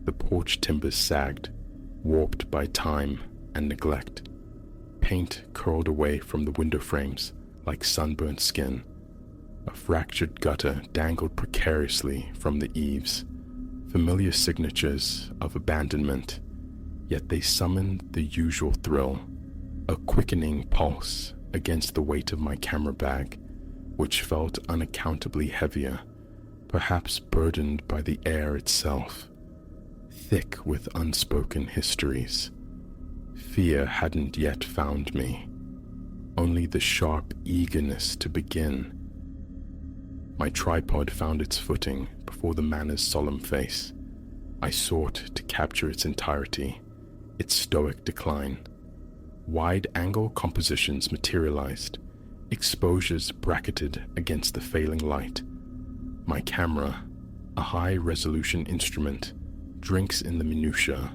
The porch timbers sagged, warped by time and neglect. Paint curled away from the window frames like sunburnt skin. A fractured gutter dangled precariously from the eaves. Familiar signatures of abandonment, yet they summoned the usual thrill, a quickening pulse against the weight of my camera bag, which felt unaccountably heavier, perhaps burdened by the air itself, thick with unspoken histories. Fear hadn't yet found me, only the sharp eagerness to begin. My tripod found its footing before the manor's solemn face. I sought to capture its entirety, its stoic decline. Wide-angle compositions materialized, exposures bracketed against the failing light. My camera, a high-resolution instrument, drinks in the minutiae,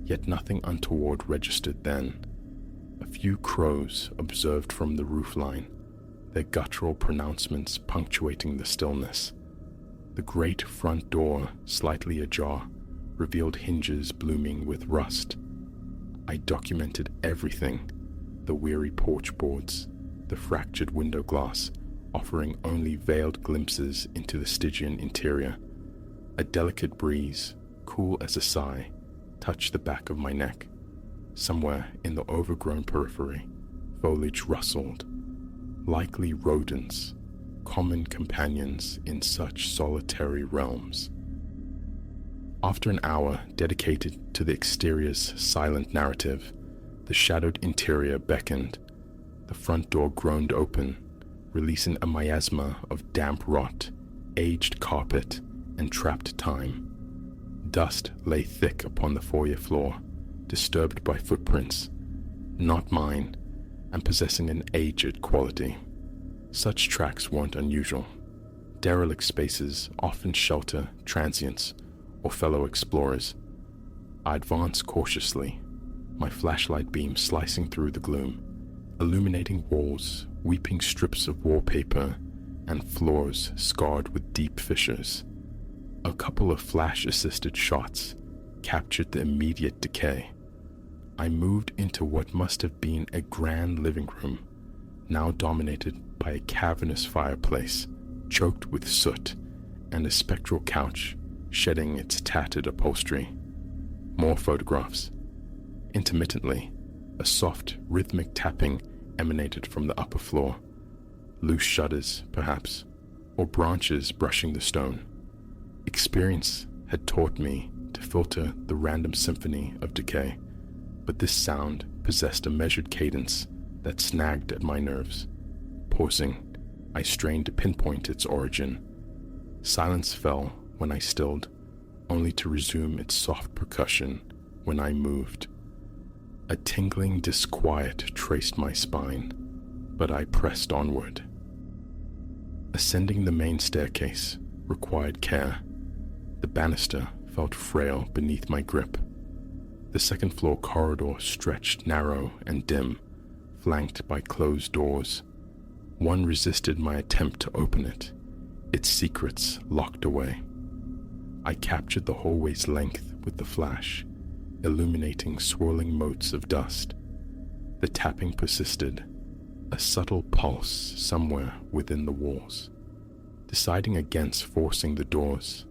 yet nothing untoward registered then. A few crows observed from the roofline, their guttural pronouncements punctuating the stillness. The great front door, slightly ajar, revealed hinges blooming with rust. I documented everything, the weary porch boards, the fractured window glass, offering only veiled glimpses into the Stygian interior. A delicate breeze, cool as a sigh, touched the back of my neck. Somewhere in the overgrown periphery, foliage rustled. Likely rodents, common companions in such solitary realms. After an hour dedicated to the exterior's silent narrative, the shadowed interior beckoned. The front door groaned open, releasing a miasma of damp rot, aged carpet, and trapped time. Dust lay thick upon the foyer floor, disturbed by footprints, not mine, and possessing an aged quality. Such tracks weren't unusual. Derelict spaces often shelter transients or fellow explorers. I advanced cautiously, my flashlight beam slicing through the gloom, illuminating walls, weeping strips of wallpaper, and floors scarred with deep fissures. A couple of flash-assisted shots captured the immediate decay. I moved into what must have been a grand living room, now dominated by a cavernous fireplace choked with soot and a spectral couch shedding its tattered upholstery. More photographs. Intermittently, a soft, rhythmic tapping emanated from the upper floor. Loose shutters, perhaps, or branches brushing the stone. Experience had taught me to filter the random symphony of decay, but this sound possessed a measured cadence that snagged at my nerves. Pausing, I strained to pinpoint its origin. Silence fell when I stilled, only to resume its soft percussion when I moved. A tingling disquiet traced my spine, but I pressed onward. Ascending the main staircase required care. The banister felt frail beneath my grip. The second-floor corridor stretched narrow and dim, flanked by closed doors. One resisted my attempt to open it, its secrets locked away. I captured the hallway's length with the flash, illuminating swirling motes of dust. The tapping persisted, a subtle pulse somewhere within the walls. Deciding against forcing the doors,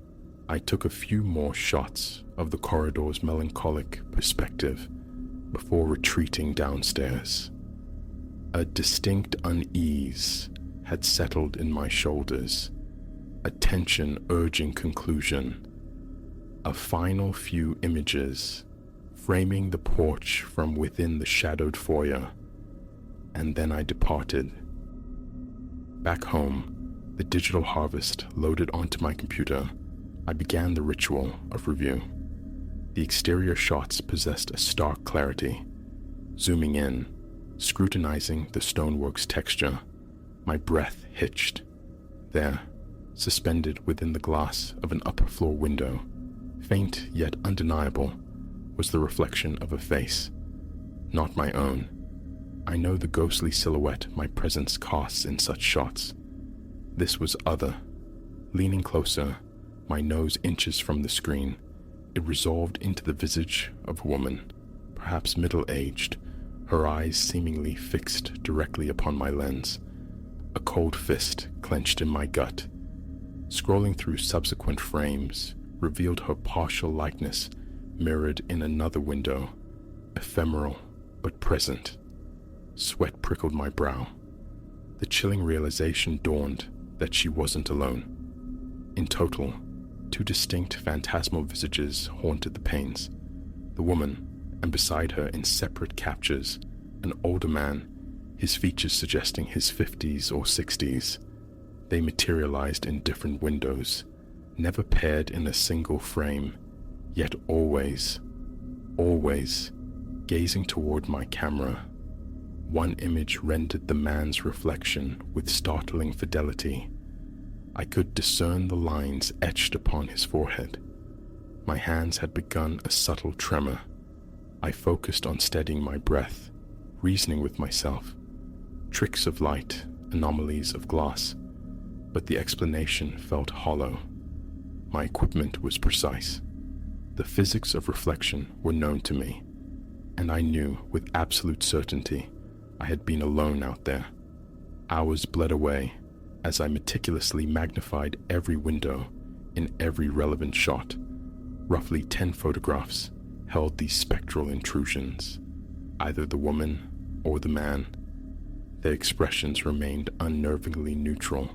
I took a few more shots of the corridor's melancholic perspective before retreating downstairs. A distinct unease had settled in my shoulders, a tension urging conclusion. A final few images framing the porch from within the shadowed foyer, and then I departed. Back home, the digital harvest loaded onto my computer, I began the ritual of review. The exterior shots possessed a stark clarity. Zooming in, scrutinizing the stonework's texture, my breath hitched. There, suspended within the glass of an upper floor window, faint yet undeniable, was the reflection of a face. Not my own. I know the ghostly silhouette my presence casts in such shots. This was other. Leaning closer, my nose inches from the screen, it resolved into the visage of a woman, perhaps middle-aged, her eyes seemingly fixed directly upon my lens. A cold fist clenched in my gut. Scrolling through subsequent frames revealed her partial likeness mirrored in another window, ephemeral but present. Sweat prickled my brow. The chilling realization dawned that she wasn't alone. In total, 2 distinct phantasmal visages haunted the panes. The woman, and beside her in separate captures, an older man, his features suggesting his 50s or 60s. They materialized in different windows, never paired in a single frame, yet always gazing toward my camera. One image rendered the man's reflection with startling fidelity. I could discern the lines etched upon his forehead. My hands had begun a subtle tremor. I focused on steadying my breath, reasoning with myself. Tricks of light, anomalies of glass, but the explanation felt hollow. My equipment was precise. The physics of reflection were known to me, and I knew with absolute certainty I had been alone out there. Hours bled away as I meticulously magnified every window in every relevant shot. Roughly 10 photographs held these spectral intrusions, either the woman or the man. Their expressions remained unnervingly neutral,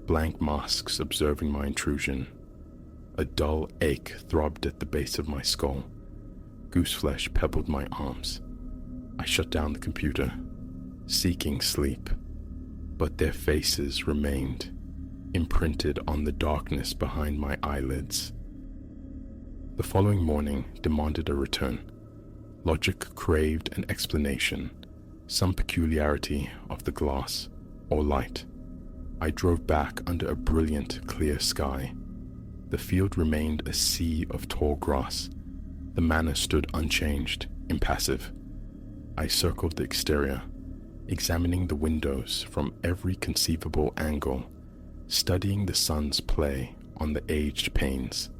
blank masks observing my intrusion. A dull ache throbbed at the base of my skull. Gooseflesh pebbled my arms. I shut down the computer, seeking sleep, but their faces remained, imprinted on the darkness behind my eyelids. The following morning demanded a return. Logic craved an explanation, some peculiarity of the glass or light. I drove back under a brilliant, clear sky. The field remained a sea of tall grass. The manor stood unchanged, impassive. I circled the exterior, examining the windows from every conceivable angle, studying the sun's play on the aged panes.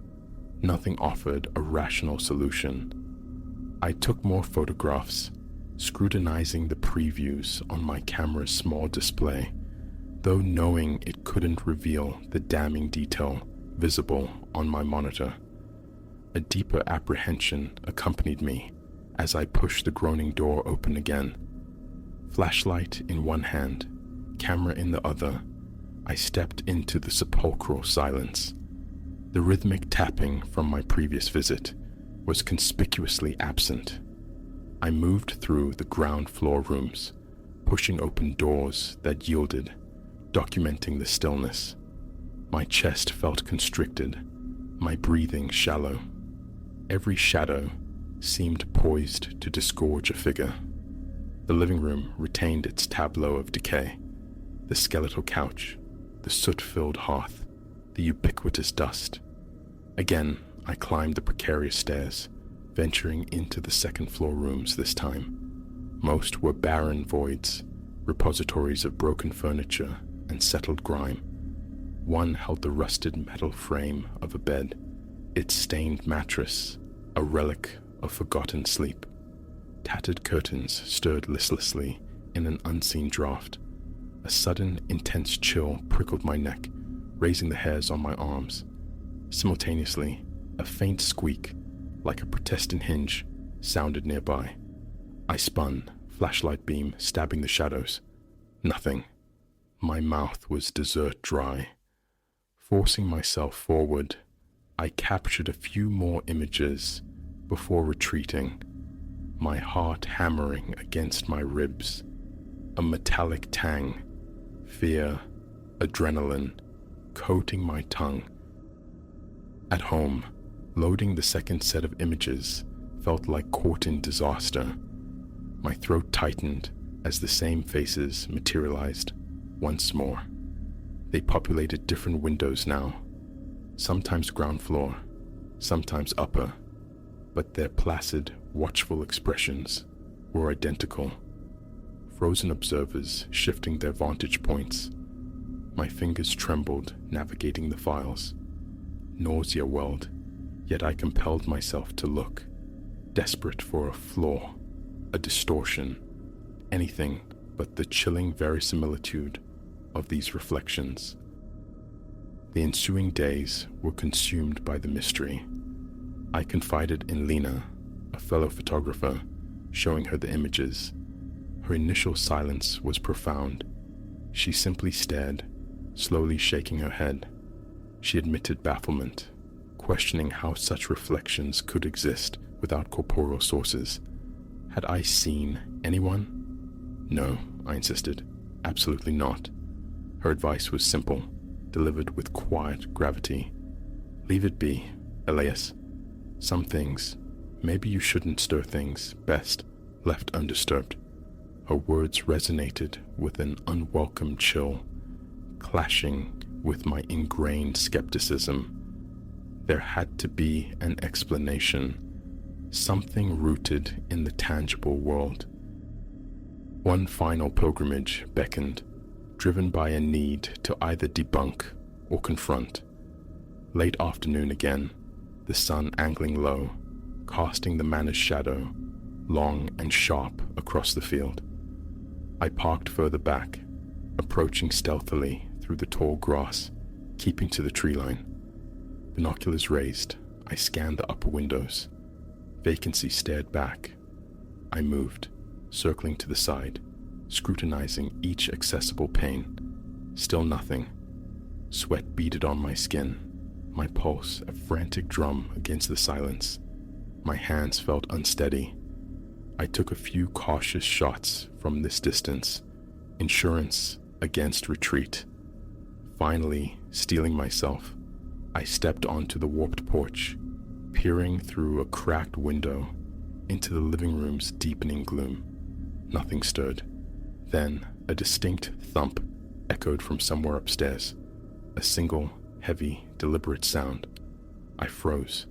Nothing offered a rational solution. I took more photographs, scrutinizing the previews on my camera's small display, though knowing it couldn't reveal the damning detail visible on my monitor. A deeper apprehension accompanied me as I pushed the groaning door open again. Flashlight in one hand, camera in the other, I stepped into the sepulchral silence. The rhythmic tapping from my previous visit was conspicuously absent. I moved through the ground floor rooms, pushing open doors that yielded, documenting the stillness. My chest felt constricted, my breathing shallow. Every shadow seemed poised to disgorge a figure. The living room retained its tableau of decay. The skeletal couch, the soot-filled hearth, the ubiquitous dust. Again, I climbed the precarious stairs, venturing into the second-floor rooms this time. Most were barren voids, repositories of broken furniture and settled grime. One held the rusted metal frame of a bed, its stained mattress, a relic of forgotten sleep. Tattered curtains stirred listlessly in an unseen draught. A sudden, intense chill prickled my neck, raising the hairs on my arms. Simultaneously, a faint squeak, like a protestant hinge, sounded nearby. I spun, flashlight beam stabbing the shadows. Nothing. My mouth was dessert dry. Forcing myself forward, I captured a few more images before retreating, my heart hammering against my ribs. A metallic tang, fear, adrenaline, coating my tongue. At home, loading the second set of images felt like caught in disaster. My throat tightened as the same faces materialized once more. They populated different windows now, sometimes ground floor, sometimes upper, but their placid, watchful expressions were identical. Frozen observers shifting their vantage points. My fingers trembled navigating the files. Nausea welled, yet I compelled myself to look, desperate for a flaw, a distortion, anything but the chilling verisimilitude of these reflections. The ensuing days were consumed by the mystery. I confided in Lena, a fellow photographer, showing her the images. Her initial silence was profound. She simply stared, slowly shaking her head. She admitted bafflement, questioning how such reflections could exist without corporeal sources. Had I seen anyone? No, I insisted. Absolutely not. Her advice was simple, delivered with quiet gravity. Leave it be, Elias. Some things, maybe you shouldn't stir things best left undisturbed. Her words resonated with an unwelcome chill, clashing with my ingrained skepticism. There had to be an explanation, something rooted in the tangible world. One final pilgrimage beckoned, driven by a need to either debunk or confront. Late afternoon again, the sun angling low, casting the manor's shadow, long and sharp across the field. I parked further back, approaching stealthily through the tall grass, keeping to the tree line. Binoculars raised, I scanned the upper windows. Vacancy stared back. I moved, circling to the side, scrutinizing each accessible pane. Still nothing. Sweat beaded on my skin, my pulse a frantic drum against the silence. My hands felt unsteady. I took a few cautious shots from this distance, insurance against retreat. Finally, steeling myself, I stepped onto the warped porch, peering through a cracked window into the living room's deepening gloom. Nothing stirred. Then, a distinct thump echoed from somewhere upstairs. A single, heavy, deliberate sound. I froze,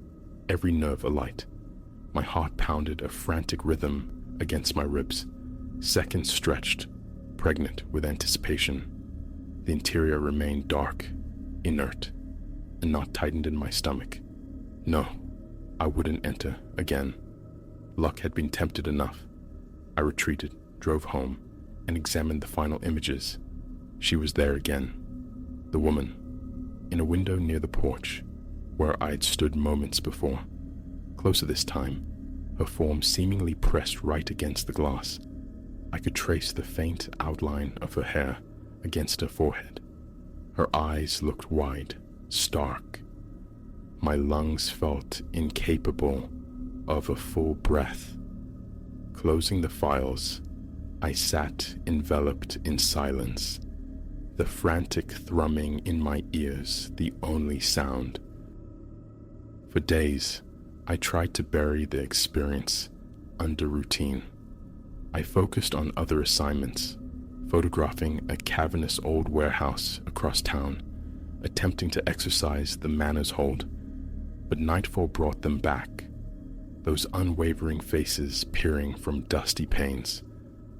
every nerve alight. My heart pounded a frantic rhythm against my ribs. Seconds stretched, pregnant with anticipation. The interior remained dark, inert, a knot tightened in my stomach. No, I wouldn't enter again. Luck had been tempted enough. I retreated, drove home, and examined the final images. She was there again. The woman, in a window near the porch, where I'd stood moments before. Closer this time, her form seemingly pressed right against the glass. I could trace the faint outline of her hair against her forehead. Her eyes looked wide, stark. My lungs felt incapable of a full breath. Closing the files, I sat enveloped in silence, the frantic thrumming in my ears the only sound. For days, I tried to bury the experience under routine. I focused on other assignments, photographing a cavernous old warehouse across town, attempting to exercise the manor's hold. But nightfall brought them back, those unwavering faces peering from dusty panes.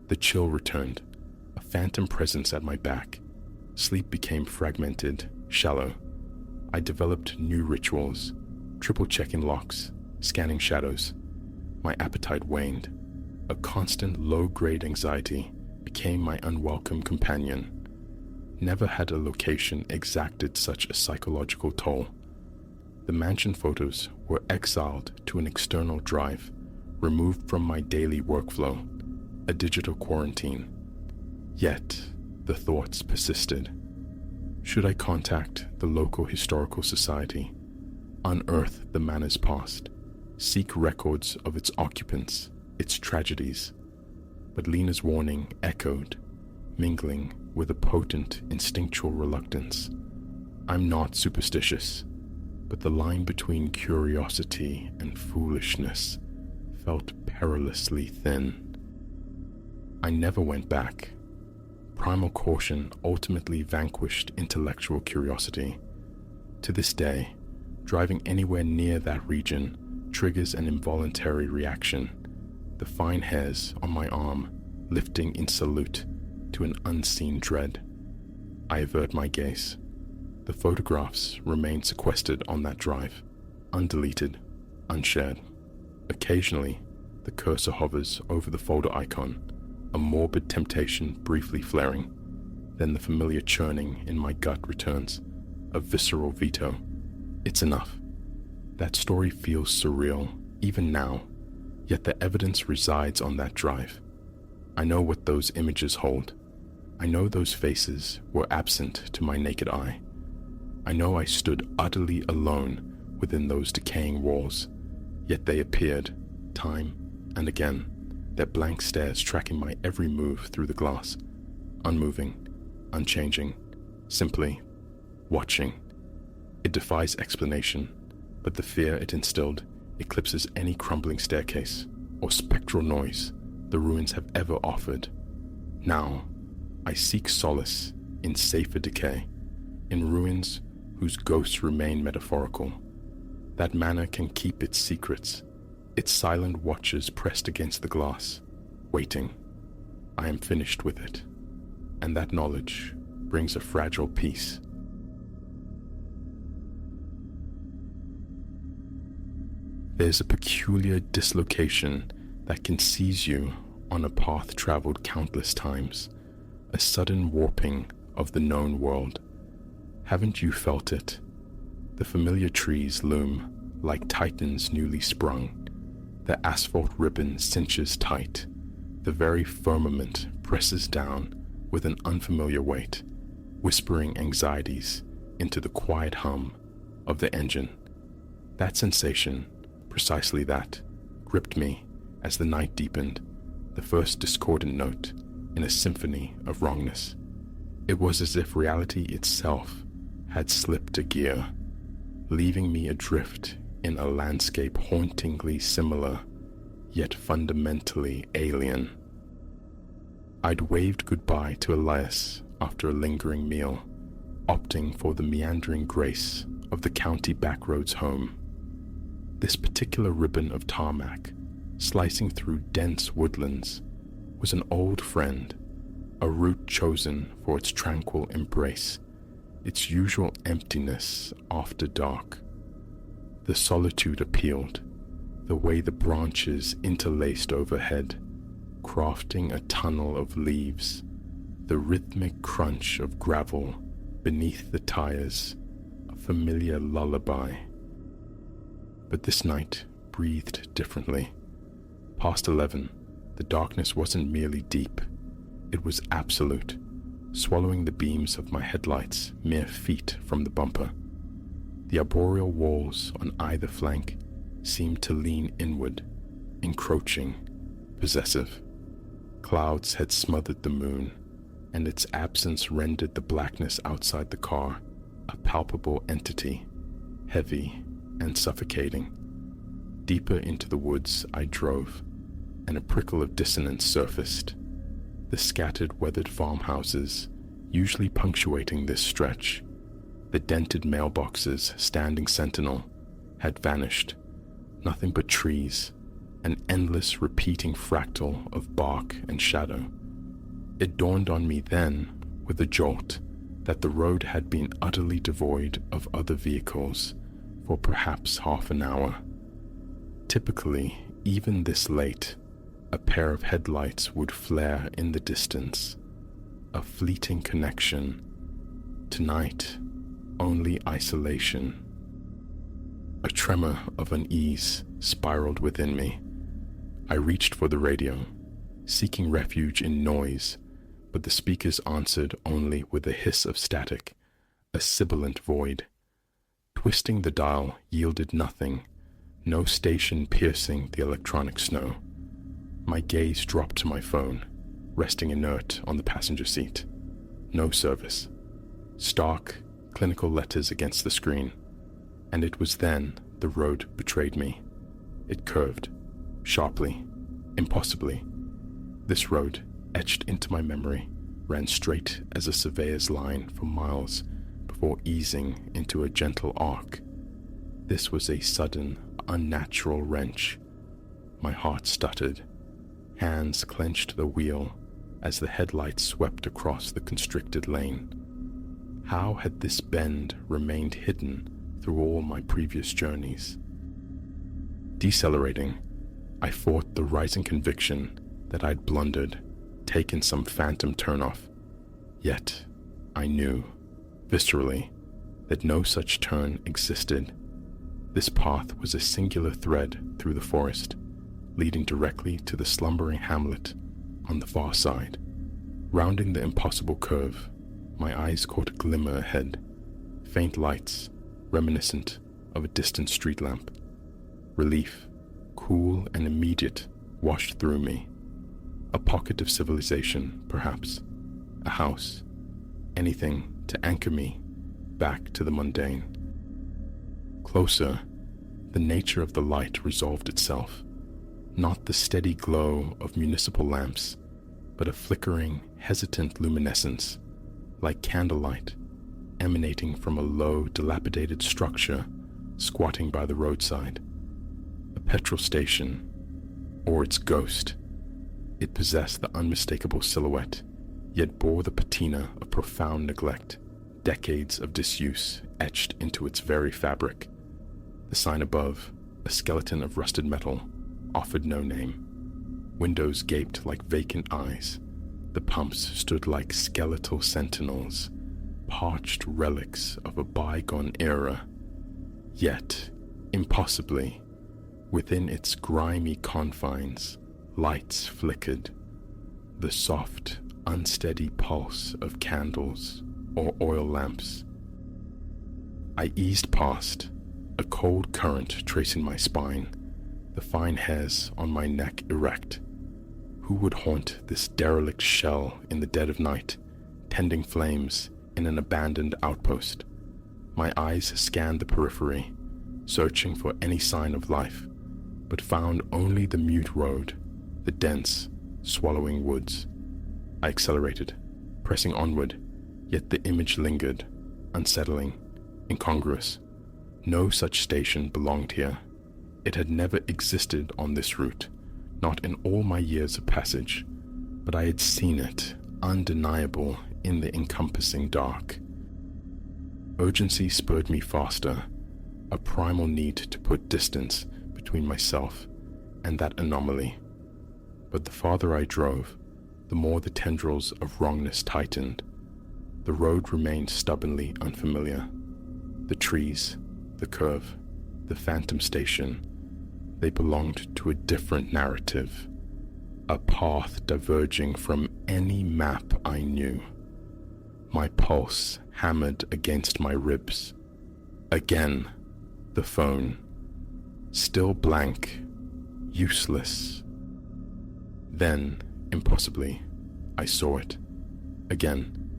The chill returned, a phantom presence at my back. Sleep became fragmented, shallow. I developed new rituals, triple-checking locks, scanning shadows. My appetite waned. A constant low-grade anxiety became my unwelcome companion. Never had a location exacted such a psychological toll. The mansion photos were exiled to an external drive, removed from my daily workflow, a digital quarantine. Yet, the thoughts persisted. Should I contact the local historical society, unearth the manor's past, seek records of its occupants, its tragedies? But Lena's warning echoed, mingling with a potent instinctual reluctance. I'm not superstitious, but the line between curiosity and foolishness felt perilously thin. I never went back. Primal caution ultimately vanquished intellectual curiosity. To this day, driving anywhere near that region triggers an involuntary reaction, the fine hairs on my arm lifting in salute to an unseen dread. I avert my gaze. The photographs remain sequestered on that drive, undeleted, unshared. Occasionally, the cursor hovers over the folder icon, a morbid temptation briefly flaring. Then the familiar churning in my gut returns, a visceral veto. It's enough. That story feels surreal, even now, yet the evidence resides on that drive. I know what those images hold. I know those faces were absent to my naked eye. I know I stood utterly alone within those decaying walls, yet they appeared, time and again, their blank stares tracking my every move through the glass, unmoving, unchanging, simply watching. It defies explanation, but the fear it instilled eclipses any crumbling staircase or spectral noise the ruins have ever offered. Now, I seek solace in safer decay, in ruins whose ghosts remain metaphorical. That manor can keep its secrets, its silent watchers pressed against the glass, waiting. I am finished with it, and that knowledge brings a fragile peace. There's a peculiar dislocation that can seize you on a path traveled countless times, a sudden warping of the known world. Haven't you felt it? The familiar trees loom like titans newly sprung. The asphalt ribbon cinches tight. The very firmament presses down with an unfamiliar weight, whispering anxieties into the quiet hum of the engine. That sensation, precisely that, gripped me as the night deepened, the first discordant note in a symphony of wrongness. It was as if reality itself had slipped a gear, leaving me adrift in a landscape hauntingly similar, yet fundamentally alien. I'd waved goodbye to Elias after a lingering meal, opting for the meandering grace of the county backroads home. This particular ribbon of tarmac, slicing through dense woodlands, was an old friend, a route chosen for its tranquil embrace, its usual emptiness after dark. The solitude appealed, the way the branches interlaced overhead, crafting a tunnel of leaves, the rhythmic crunch of gravel beneath the tires, a familiar lullaby. But this night breathed differently. Past 11, the darkness wasn't merely deep, it was absolute, swallowing the beams of my headlights mere feet from the bumper. The arboreal walls on either flank seemed to lean inward, encroaching, possessive. Clouds had smothered the moon, and its absence rendered the blackness outside the car a palpable entity, heavy and suffocating. Deeper into the woods I drove, and a prickle of dissonance surfaced. The scattered, weathered farmhouses, usually punctuating this stretch, the dented mailboxes standing sentinel, had vanished. Nothing but trees, an endless repeating fractal of bark and shadow. It dawned on me then, with a jolt, that the road had been utterly devoid of other vehicles for perhaps half an hour. Typically, even this late, a pair of headlights would flare in the distance, a fleeting connection. Tonight, only isolation. A tremor of unease spiraled within me. I reached for the radio, seeking refuge in noise, but the speakers answered only with a hiss of static, a sibilant void. Twisting the dial yielded nothing, no station piercing the electronic snow. My gaze dropped to my phone, resting inert on the passenger seat. No service. Stark, clinical letters against the screen. And it was then the road betrayed me. It curved, sharply, impossibly. This road, etched into my memory, ran straight as a surveyor's line for miles before easing into a gentle arc. This was a sudden, unnatural wrench. My heart stuttered. Hands clenched the wheel as the headlights swept across the constricted lane. How had this bend remained hidden through all my previous journeys? Decelerating, I fought the rising conviction that I'd blundered, taken some phantom turnoff. Yet, I knew, viscerally, that no such turn existed. This path was a singular thread through the forest, leading directly to the slumbering hamlet on the far side. Rounding the impossible curve, my eyes caught a glimmer ahead, faint lights, reminiscent of a distant street lamp. Relief, cool and immediate, washed through me. A pocket of civilization, perhaps. A house. Anything to anchor me back to the mundane. Closer, the nature of the light resolved itself. Not the steady glow of municipal lamps, but a flickering, hesitant luminescence, like candlelight, emanating from a low, dilapidated structure squatting by the roadside. A petrol station, or its ghost. It possessed the unmistakable silhouette, yet bore the patina of profound neglect, decades of disuse etched into its very fabric. The sign above, a skeleton of rusted metal, offered no name. Windows gaped like vacant eyes. The pumps stood like skeletal sentinels, parched relics of a bygone era. Yet, impossibly, within its grimy confines, lights flickered. The soft, unsteady pulse of candles or oil lamps. I eased past, a cold current tracing my spine, the fine hairs on my neck erect. Who would haunt this derelict shell in the dead of night, tending flames in an abandoned outpost? My eyes scanned the periphery, searching for any sign of life, but found only the mute road, the dense, swallowing woods. I accelerated, pressing onward, yet the image lingered, unsettling, incongruous. No such station belonged here. It had never existed on this route, not in all my years of passage, but I had seen it, undeniable in the encompassing dark. Urgency spurred me faster, a primal need to put distance between myself and that anomaly. But the farther I drove, the more the tendrils of wrongness tightened. The road remained stubbornly unfamiliar. The trees, the curve, the phantom station, they belonged to a different narrative, a path diverging from any map I knew. My pulse hammered against my ribs. Again, the phone, still blank, useless. Then, impossibly, I saw it. Again,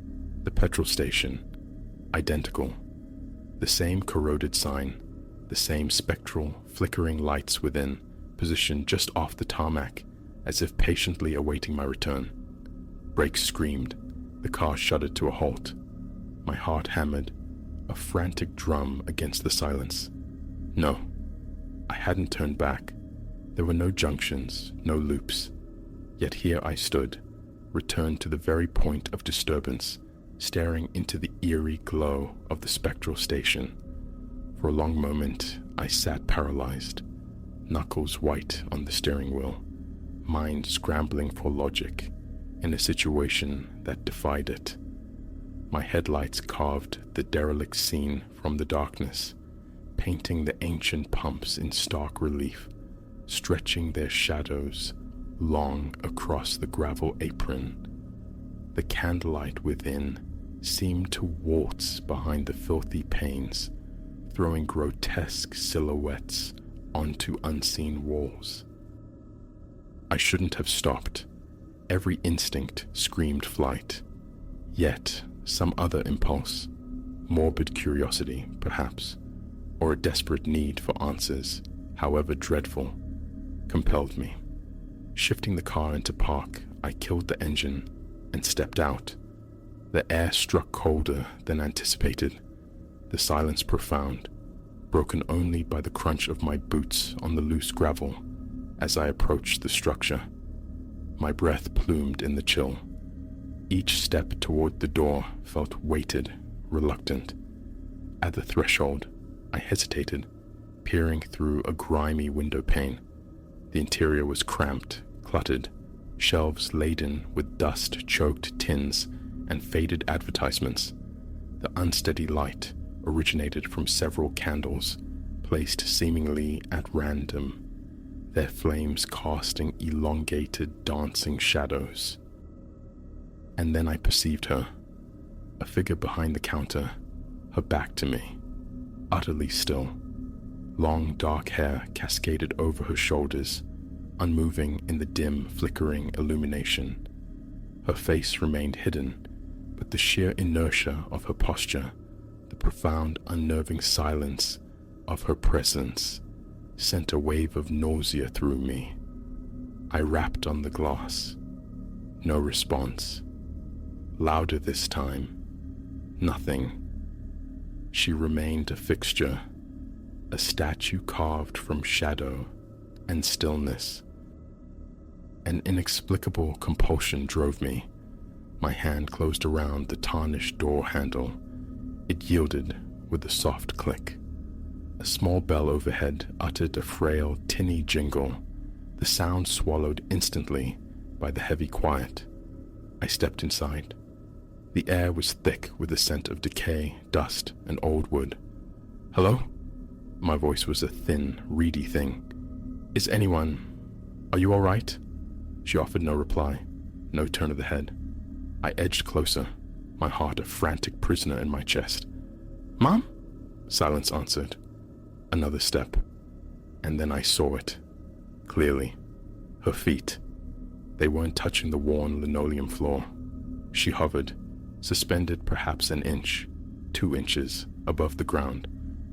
the petrol station, identical. The same corroded sign, the same spectral, flickering lights within, positioned just off the tarmac, as if patiently awaiting my return. Brakes screamed. The car shuddered to a halt. My heart hammered, a frantic drum against the silence. No, I hadn't turned back. There were no junctions, no loops. Yet here I stood, returned to the very point of disturbance, staring into the eerie glow of the spectral station. For a long moment, I sat paralyzed, knuckles white on the steering wheel, mind scrambling for logic in a situation that defied it. My headlights carved the derelict scene from the darkness, painting the ancient pumps in stark relief, stretching their shadows long across the gravel apron. The candlelight within seemed to waltz behind the filthy panes, throwing grotesque silhouettes onto unseen walls. I shouldn't have stopped. Every instinct screamed flight. Yet some other impulse, morbid curiosity perhaps, or a desperate need for answers, however dreadful, compelled me. Shifting the car into park, I killed the engine and stepped out. The air struck colder than anticipated, the silence profound, broken only by the crunch of my boots on the loose gravel as I approached the structure. My breath plumed in the chill. Each step toward the door felt weighted, reluctant. At the threshold, I hesitated, peering through a grimy window pane. The interior was cramped, cluttered, shelves laden with dust-choked tins and faded advertisements. The unsteady light originated from several candles, placed seemingly at random, their flames casting elongated, dancing shadows. And then I perceived her, a figure behind the counter, her back to me, utterly still. Long dark hair cascaded over her shoulders, unmoving in the dim, flickering illumination. Her face remained hidden, but the sheer inertia of her posture, the profound, unnerving silence of her presence, sent a wave of nausea through me. I rapped on the glass. No response. Louder this time. Nothing. She remained a fixture, a statue carved from shadow and stillness. An inexplicable compulsion drove me. My hand closed around the tarnished door handle. It yielded with a soft click. A small bell overhead uttered a frail, tinny jingle, the sound swallowed instantly by the heavy quiet. I stepped inside. The air was thick with the scent of decay, dust, and old wood. "Hello?" My voice was a thin, reedy thing. Are you all right?" She offered no reply, no turn of the head. I edged closer, my heart a frantic prisoner in my chest. "Mom?" Silence answered. Another step, and then I saw it, clearly. Her feet. They weren't touching the worn linoleum floor. She hovered, suspended perhaps an inch, 2 inches above the ground,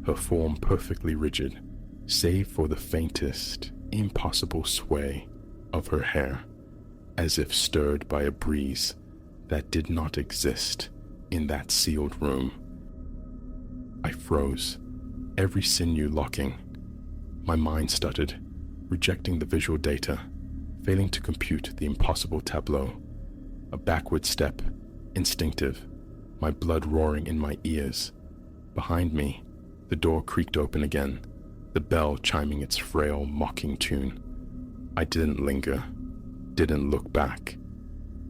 her form perfectly rigid, save for the faintest, impossible sway of her hair, as if stirred by a breeze that did not exist in that sealed room. I froze, every sinew locking. My mind stuttered, rejecting the visual data, failing to compute the impossible tableau. A backward step, instinctive, my blood roaring in my ears. Behind me, the door creaked open again, the bell chiming its frail, mocking tune. I didn't linger, didn't look back.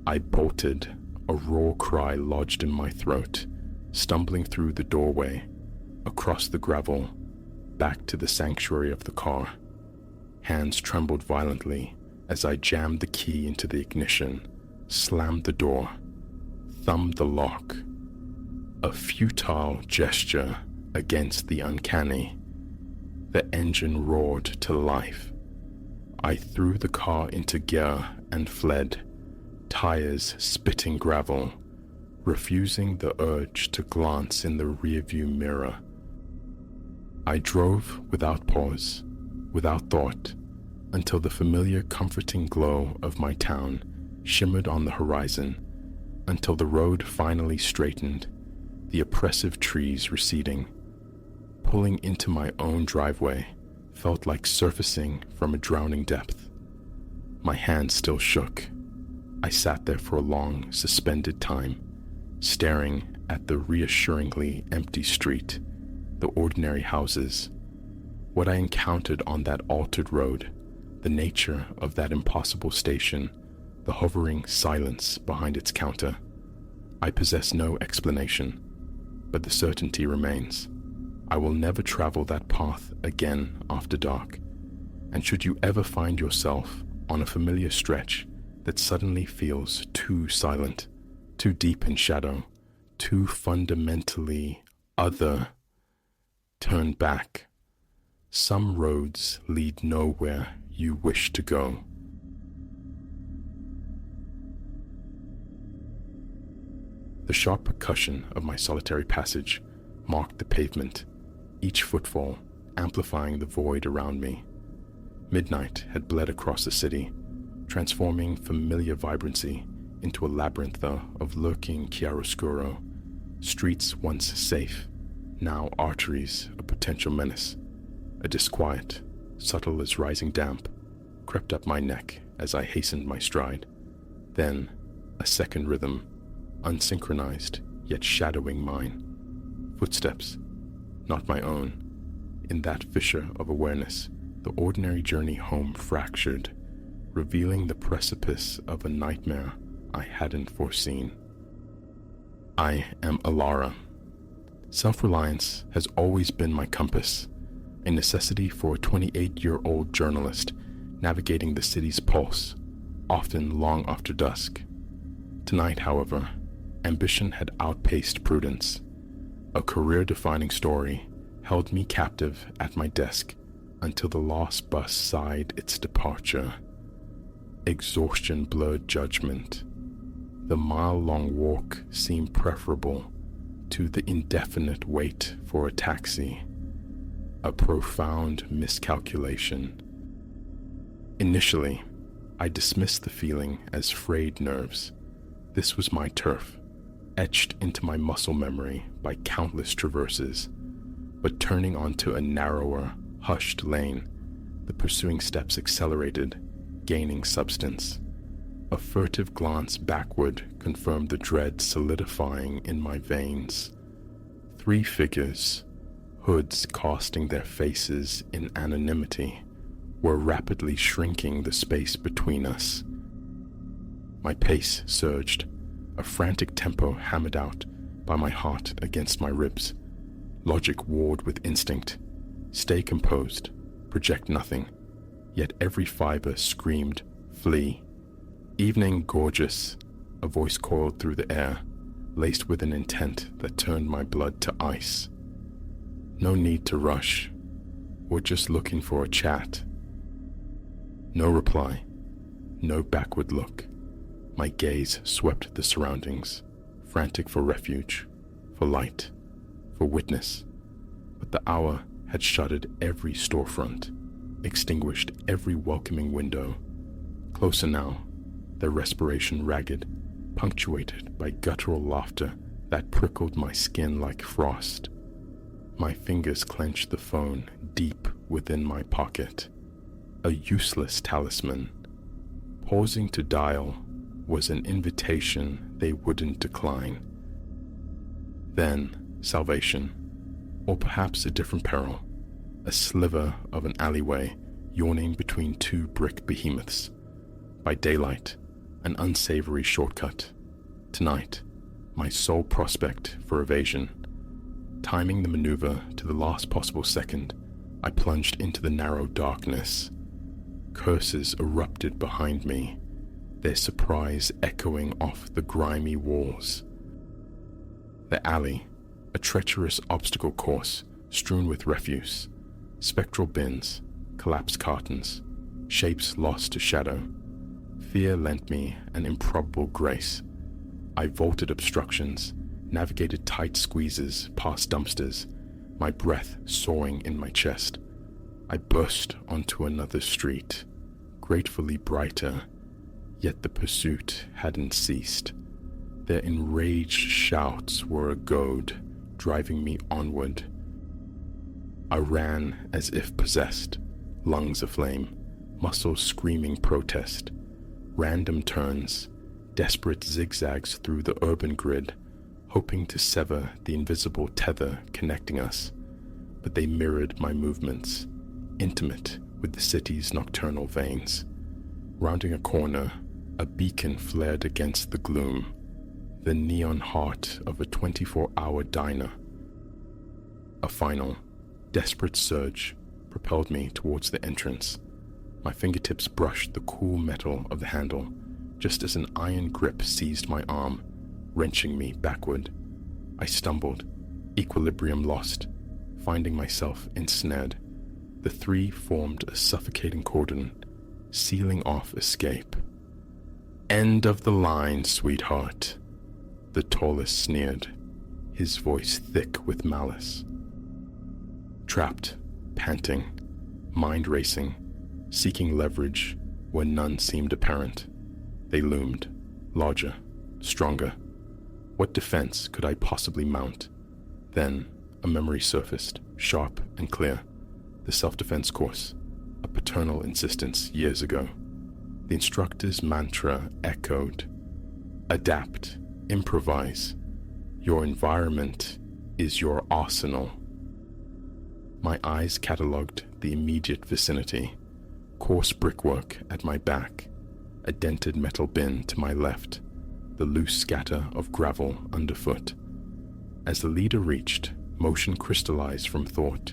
I bolted, a raw cry lodged in my throat, stumbling through the doorway, across the gravel, back to the sanctuary of the car. Hands trembled violently as I jammed the key into the ignition, slammed the door, thumbed the lock. A futile gesture against the uncanny. The engine roared to life. I threw the car into gear and fled, tires spitting gravel, refusing the urge to glance in the rearview mirror. I drove without pause, without thought, until the familiar comforting glow of my town shimmered on the horizon, until the road finally straightened, the oppressive trees receding. Pulling into my own driveway felt like surfacing from a drowning depth. My hand still shook. I sat there for a long, suspended time, staring at the reassuringly empty street, the ordinary houses. What I encountered on that altered road, the nature of that impossible station, the hovering silence behind its counter. I possess no explanation, but the certainty remains. I will never travel that path again after dark. And should you ever find yourself on a familiar stretch that suddenly feels too silent, too deep in shadow, too fundamentally other, turn back. Some roads lead nowhere you wish to go. The sharp percussion of my solitary passage marked the pavement, each footfall amplifying the void around me. Midnight had bled across the city, transforming familiar vibrancy into a labyrinth of lurking chiaroscuro, streets once safe, now arteries of potential menace. A disquiet, subtle as rising damp, crept up my neck as I hastened my stride. Then, a second rhythm, unsynchronized yet shadowing mine. Footsteps, not my own. In that fissure of awareness, the ordinary journey home fractured, revealing the precipice of a nightmare I hadn't foreseen. I am Alara. Self-reliance has always been my compass, a necessity for a 28-year-old journalist navigating the city's pulse, often long after dusk. Tonight, however, ambition had outpaced prudence. A career-defining story held me captive at my desk until the last bus sighed its departure. Exhaustion blurred judgment. The mile-long walk seemed preferable to the indefinite wait for a taxi. A profound miscalculation. Initially, I dismissed the feeling as frayed nerves. This was my turf, etched into my muscle memory by countless traverses. But turning onto a narrower, hushed lane, the pursuing steps accelerated, gaining substance. A furtive glance backward confirmed the dread solidifying in my veins. 3 figures, hoods casting their faces in anonymity, were rapidly shrinking the space between us. My pace surged, a frantic tempo hammered out by my heart against my ribs. Logic warred with instinct. Stay composed, project nothing, yet every fiber screamed, flee. Evening gorgeous, a voice coiled through the air, laced with an intent that turned my blood to ice. No need to rush. We're just looking for a chat. No reply, no backward look. My gaze swept the surroundings, frantic for refuge, for light, for witness. But the hour had shuttered every storefront, extinguished every welcoming window. Closer now, their respiration ragged, punctuated by guttural laughter that prickled my skin like frost. My fingers clenched the phone deep within my pocket, a useless talisman. Pausing to dial was an invitation they wouldn't decline. Then, salvation, or perhaps a different peril, a sliver of an alleyway yawning between 2 brick behemoths. By daylight, an unsavory shortcut. Tonight, my sole prospect for evasion. Timing the maneuver to the last possible second, I plunged into the narrow darkness. Curses erupted behind me, their surprise echoing off the grimy walls. The alley, a treacherous obstacle course strewn with refuse, spectral bins, collapsed cartons, shapes lost to shadow. Fear lent me an improbable grace. I vaulted obstructions, navigated tight squeezes past dumpsters, my breath soaring in my chest. I burst onto another street, gratefully brighter, yet the pursuit hadn't ceased. Their enraged shouts were a goad, driving me onward. I ran as if possessed, lungs aflame, muscles screaming protest. Random turns, desperate zigzags through the urban grid, hoping to sever the invisible tether connecting us, but they mirrored my movements, intimate with the city's nocturnal veins. Rounding a corner, a beacon flared against the gloom, the neon heart of a 24-hour diner. A final, desperate surge propelled me towards the entrance. My fingertips brushed the cool metal of the handle, just as an iron grip seized my arm, wrenching me backward. I stumbled, equilibrium lost, finding myself ensnared. The three formed a suffocating cordon, sealing off escape. "End of the line, sweetheart," the tallest sneered, his voice thick with malice. Trapped, panting, mind racing, seeking leverage where none seemed apparent, they loomed, larger, stronger. What defense could I possibly mount? Then a memory surfaced, sharp and clear. The self-defense course, a paternal insistence years ago. The instructor's mantra echoed, "Adapt, improvise. Your environment is your arsenal." My eyes catalogued the immediate vicinity. Coarse brickwork at my back, a dented metal bin to my left, the loose scatter of gravel underfoot. As the leader reached, motion crystallized from thought.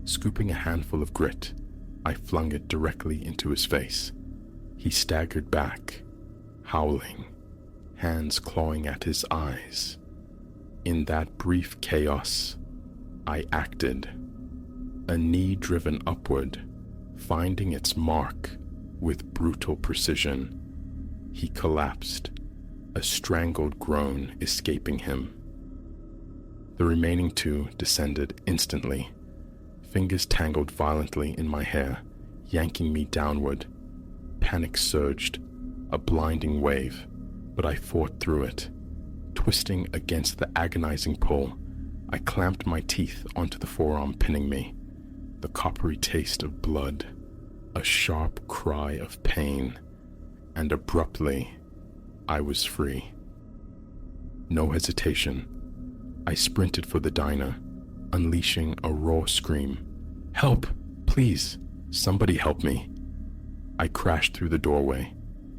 Scooping a handful of grit, I flung it directly into his face. He staggered back, howling, hands clawing at his eyes. In that brief chaos, I acted. A knee driven upward, finding its mark with brutal precision. He collapsed, a strangled groan escaping him. The remaining two descended instantly. Fingers tangled violently in my hair, yanking me downward. Panic surged, a blinding wave, but I fought through it. Twisting against the agonizing pull, I clamped my teeth onto the forearm pinning me. The coppery taste of blood, a sharp cry of pain, and abruptly, I was free. No hesitation, I sprinted for the diner, unleashing a raw scream. "Help! Please! Somebody help me!" I crashed through the doorway,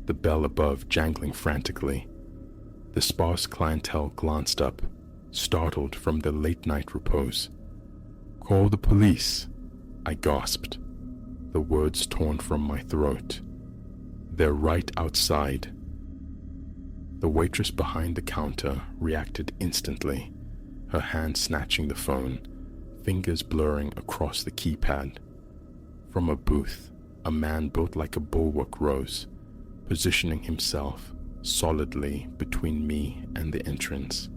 the bell above jangling frantically. The sparse clientele glanced up, startled from their late-night repose. "Call the police!" I gasped, the words torn from my throat. "They're right outside." The waitress behind the counter reacted instantly, her hand snatching the phone, fingers blurring across the keypad. From a booth, a man built like a bulwark rose, positioning himself solidly between me and the entrance.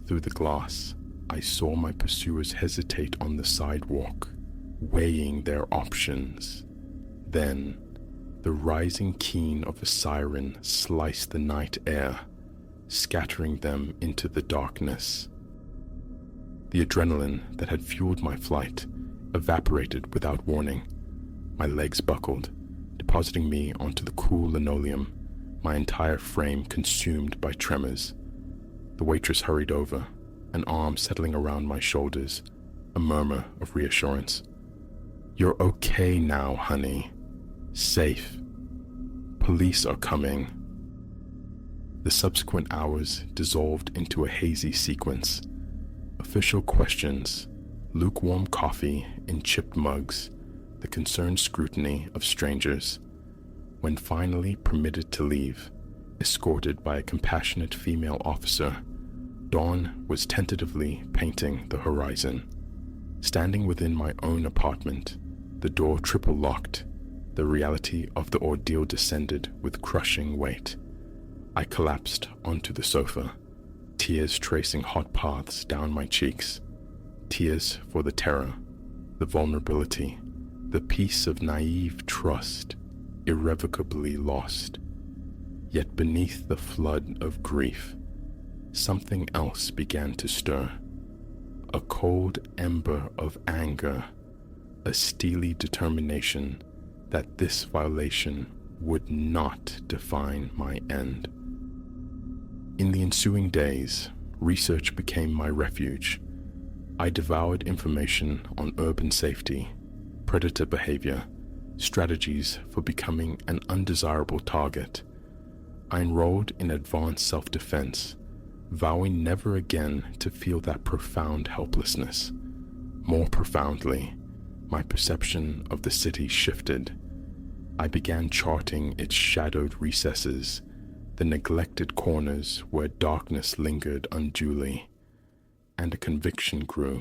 Through the glass, I saw my pursuers hesitate on the sidewalk, weighing their options. Then, the rising keen of a siren sliced the night air, scattering them into the darkness. The adrenaline that had fueled my flight evaporated without warning. My legs buckled, depositing me onto the cool linoleum, my entire frame consumed by tremors. The waitress hurried over, an arm settling around my shoulders, a murmur of reassurance. "You're okay now, honey. Safe. Police are coming." The subsequent hours dissolved into a hazy sequence. Official questions, lukewarm coffee in chipped mugs, the concerned scrutiny of strangers. When finally permitted to leave, escorted by a compassionate female officer, dawn was tentatively painting the horizon. Standing within my own apartment, the door triple locked, the reality of the ordeal descended with crushing weight. I collapsed onto the sofa, tears tracing hot paths down my cheeks. Tears for the terror, the vulnerability, the piece of naive trust irrevocably lost. Yet beneath the flood of grief, something else began to stir. A cold ember of anger, a steely determination that this violation would not define my end. In the ensuing days, research became my refuge. I devoured information on urban safety, predator behavior, strategies for becoming an undesirable target. I enrolled in advanced self-defense, vowing never again to feel that profound helplessness. More profoundly, my perception of the city shifted. I began charting its shadowed recesses, the neglected corners where darkness lingered unduly, and a conviction grew.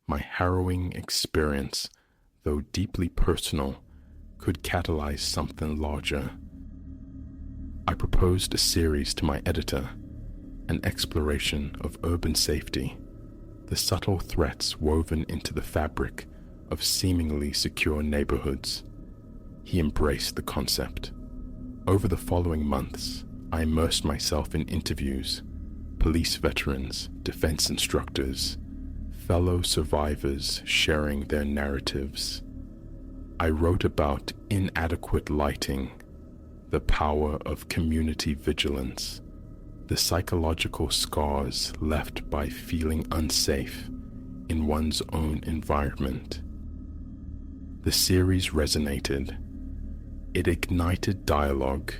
My harrowing experience, though deeply personal, could catalyze something larger. I proposed a series to my editor, an exploration of urban safety, the subtle threats woven into the fabric of seemingly secure neighborhoods. He embraced the concept. Over the following months, I immersed myself in interviews, police veterans, defense instructors, fellow survivors sharing their narratives. I wrote about inadequate lighting, the power of community vigilance, the psychological scars left by feeling unsafe in one's own environment. The series resonated. It ignited dialogue,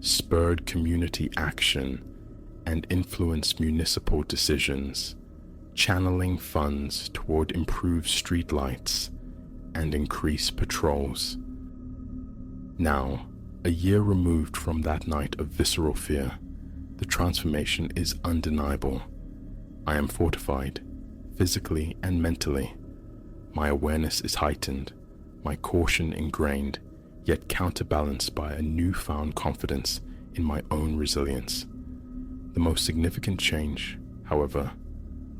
spurred community action, and influenced municipal decisions, channeling funds toward improved streetlights and increased patrols. Now, a year removed from that night of visceral fear, the transformation is undeniable. I am fortified, physically and mentally. My awareness is heightened, my caution ingrained, yet counterbalanced by a newfound confidence in my own resilience. The most significant change, however,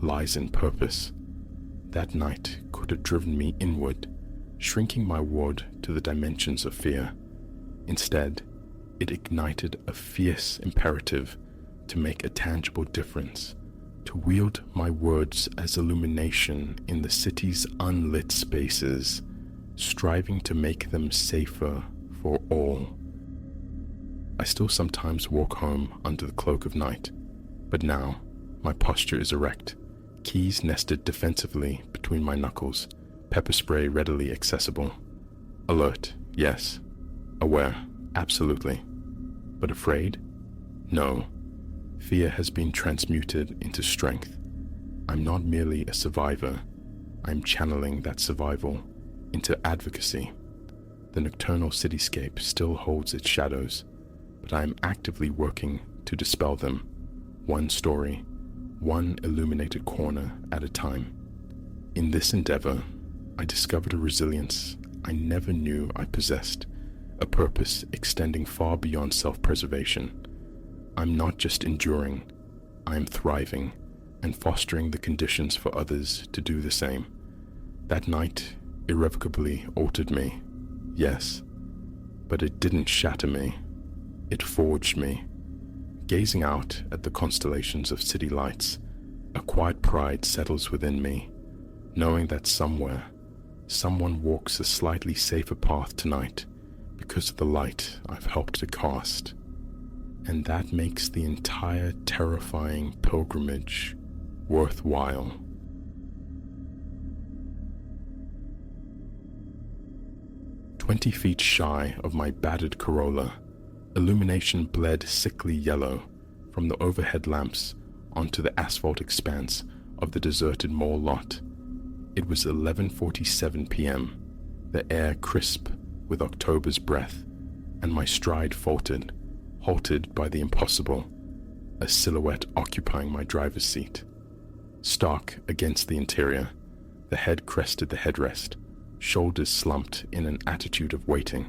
lies in purpose. That night could have driven me inward, shrinking my ward to the dimensions of fear. Instead, it ignited a fierce imperative to make a tangible difference, to wield my words as illumination in the city's unlit spaces, striving to make them safer for all. I still sometimes walk home under the cloak of night, but now my posture is erect, keys nested defensively between my knuckles, pepper spray readily accessible. Alert, yes. Aware, absolutely. But afraid? No. Fear has been transmuted into strength. I'm not merely a survivor. I'm channeling that survival into advocacy. The nocturnal cityscape still holds its shadows, but I am actively working to dispel them, one story, one illuminated corner at a time. In this endeavor, I discovered a resilience I never knew I possessed, a purpose extending far beyond self-preservation. I'm not just enduring, I am thriving and fostering the conditions for others to do the same. That night irrevocably altered me, yes, but it didn't shatter me. It forged me. Gazing out at the constellations of city lights, a quiet pride settles within me, knowing that somewhere, someone walks a slightly safer path tonight because of the light I've helped to cast. And that makes the entire terrifying pilgrimage worthwhile. "20 feet shy of my battered Corolla, illumination bled sickly yellow from the overhead lamps onto the asphalt expanse of the deserted mall lot. It was 11:47 p.m., the air crisp with October's breath, and my stride faltered, halted by the impossible, a silhouette occupying my driver's seat. Stark against the interior, the head crested the headrest, shoulders slumped in an attitude of waiting.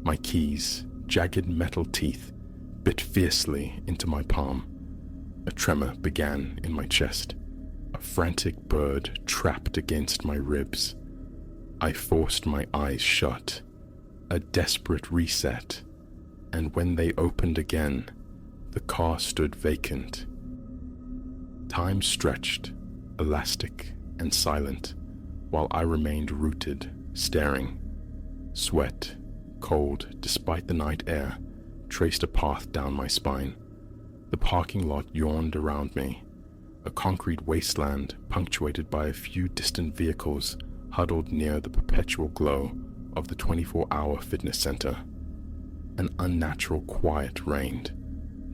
My keys, jagged metal teeth, bit fiercely into my palm. A tremor began in my chest, a frantic bird trapped against my ribs. I forced my eyes shut, a desperate reset, and when they opened again, the car stood vacant. Time stretched, elastic and silent, while I remained rooted, staring. Sweat, cold despite the night air, traced a path down my spine. The parking lot yawned around me, a concrete wasteland punctuated by a few distant vehicles huddled near the perpetual glow of the 24-hour fitness center. An unnatural quiet reigned,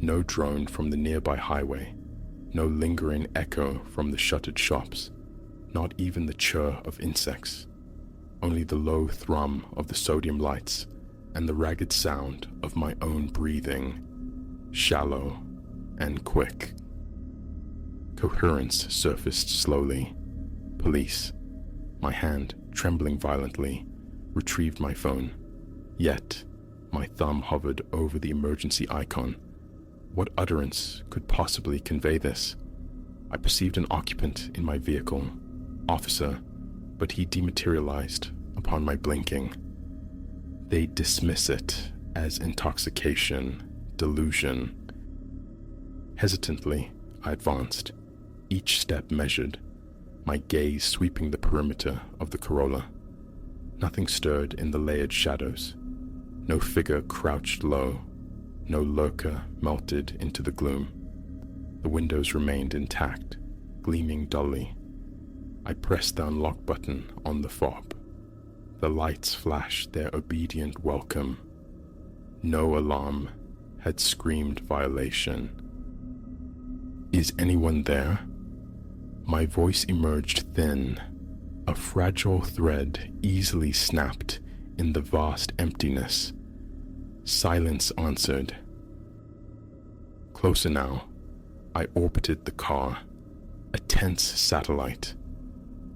no drone from the nearby highway, no lingering echo from the shuttered shops, Not even the chirr of insects, only the low thrum of the sodium lights and the ragged sound of my own breathing, shallow and quick. Coherence surfaced slowly. Police. My hand, trembling violently, retrieved my phone. Yet, my thumb hovered over the emergency icon. What utterance could possibly convey this? I perceived an occupant in my vehicle, officer, but he dematerialized upon my blinking. They dismiss it as intoxication, delusion. Hesitantly, I advanced, each step measured, my gaze sweeping the perimeter of the Corolla. Nothing stirred in the layered shadows. No figure crouched low. No lurker melted into the gloom. The windows remained intact, gleaming dully. I pressed the unlock button on the fob. The lights flashed their obedient welcome. No alarm had screamed violation. Is anyone there? My voice emerged thin, a fragile thread easily snapped in the vast emptiness. Silence answered. Closer now, I orbited the car, a tense satellite.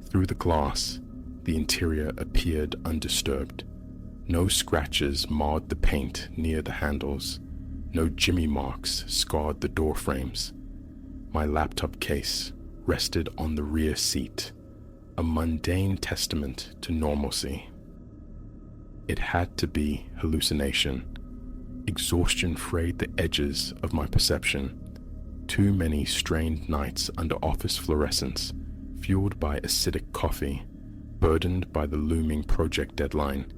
Through the glass, the interior appeared undisturbed. No scratches marred the paint near the handles. No jimmy marks scarred the door frames. My laptop case rested on the rear seat, a mundane testament to normalcy. It had to be hallucination. Exhaustion frayed the edges of my perception. Too many strained nights under office fluorescence, fueled by acidic coffee, burdened by the looming project deadline.